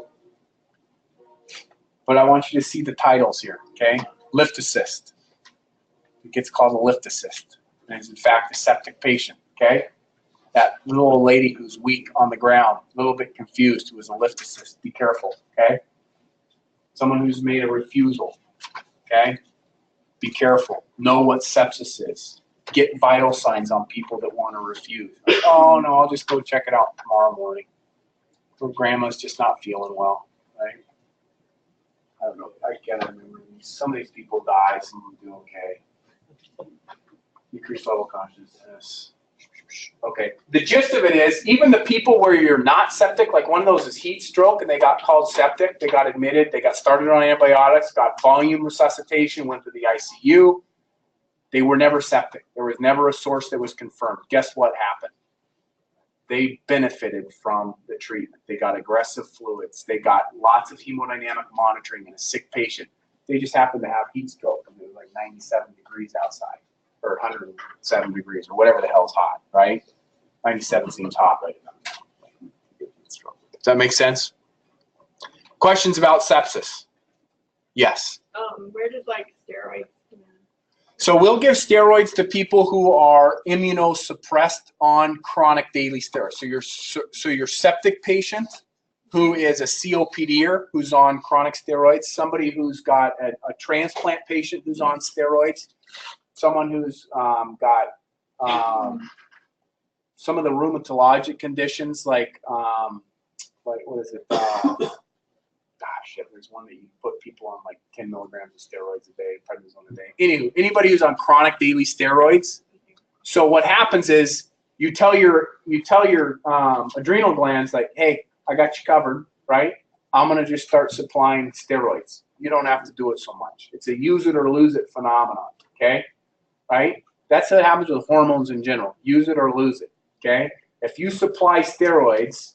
but I want you to see the titles here, okay? Lift assist. It gets called a lift assist. And it's in fact a septic patient, okay? That little old lady who's weak on the ground, a little bit confused, who is a lift assist. Be careful, okay? Someone who's made a refusal, okay? Be careful. Know what sepsis is. Get vital signs on people that want to refuse. Like, oh, no, I'll just go check it out tomorrow morning. Or grandma's just not feeling well, right? I don't know. I can't remember. Some of these people die, some of them do okay. Decreased level consciousness. Okay. The gist of it is, even the people where you're not septic, like one of those is heat stroke and they got called septic, they got admitted, they got started on antibiotics, got volume resuscitation, went to the ICU. They were never septic. There was never a source that was confirmed. Guess what happened? They benefited from the treatment. They got aggressive fluids. They got lots of hemodynamic monitoring in a sick patient. They just happened to have heat stroke and it was like 97 degrees outside, or 107 degrees, or whatever the hell's hot, right? 97 seems hot right now. Does that make sense? Questions about sepsis? Yes. Where does like steroids come in? So we'll give steroids to people who are immunosuppressed on chronic daily steroids. So your septic patient who is a COPDer who's on chronic steroids, somebody who's got a transplant patient who's on steroids, someone who's got some of the rheumatologic conditions like what is it? There's one that you put people on like 10 milligrams of steroids a day, prednisone a day. Anybody who's on chronic daily steroids. So what happens is you tell your adrenal glands like, hey, I got you covered, right? I'm gonna just start supplying steroids. You don't have to do it so much. It's a use it or lose it phenomenon. Okay, right? That's what happens with hormones in general. Use it or lose it. Okay, if you supply steroids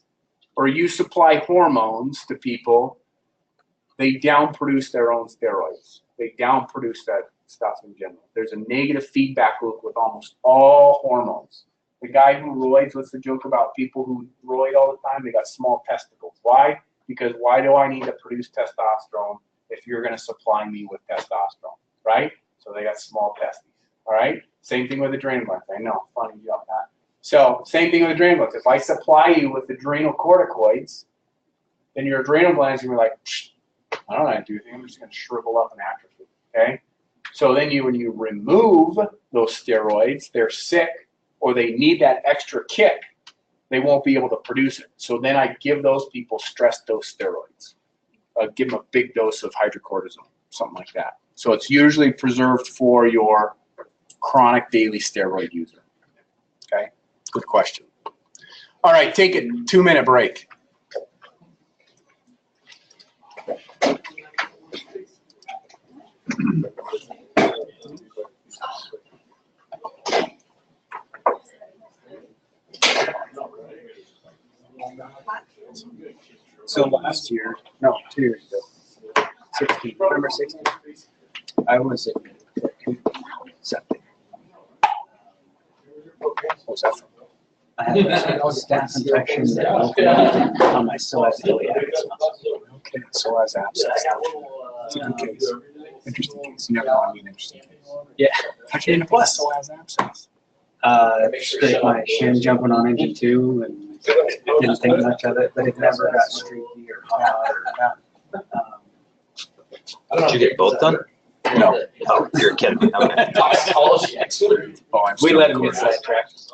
or you supply hormones to people, they down-produce their own steroids. They down-produce that stuff in general. There's a negative feedback loop with almost all hormones. The guy who roids, what's the joke about people who roid all the time? They got small testicles. Why? Because why do I need to produce testosterone if you're going to supply me with testosterone, right? So they got small testes, all right? Same thing with adrenal glands. I know, funny joke, huh? So same thing with adrenal glands. If I supply you with adrenal corticoids, then your adrenal glands are going to be like, I don't know how to do anything. I'm just going to shrivel up and atrophy, okay? So then when you remove those steroids, they're sick or they need that extra kick, they won't be able to produce it. So then I give those people stress dose steroids. Give them a big dose of hydrocortisone, something like that. So it's usually preserved for your chronic daily steroid user. Okay, good question. All right, take a 2-minute break. So last year, no, 2 years ago, 16, November 16, I was in septic. What was that from? I had a staph infection that opened up on my psoas iliacus muscle. Okay, so as abscess. It's a good case. Interesting case. You never know I mean interesting case. Yeah. How'd you end up with psoas abscess? Scraped my shin jumping on engine 2 and didn't think much of it, but it never got streaky or hot or Did you get both done? No. Oh, you're kidding me. Okay. Toxicology expert. Oh, I'm we still let him recording. get sidetracked.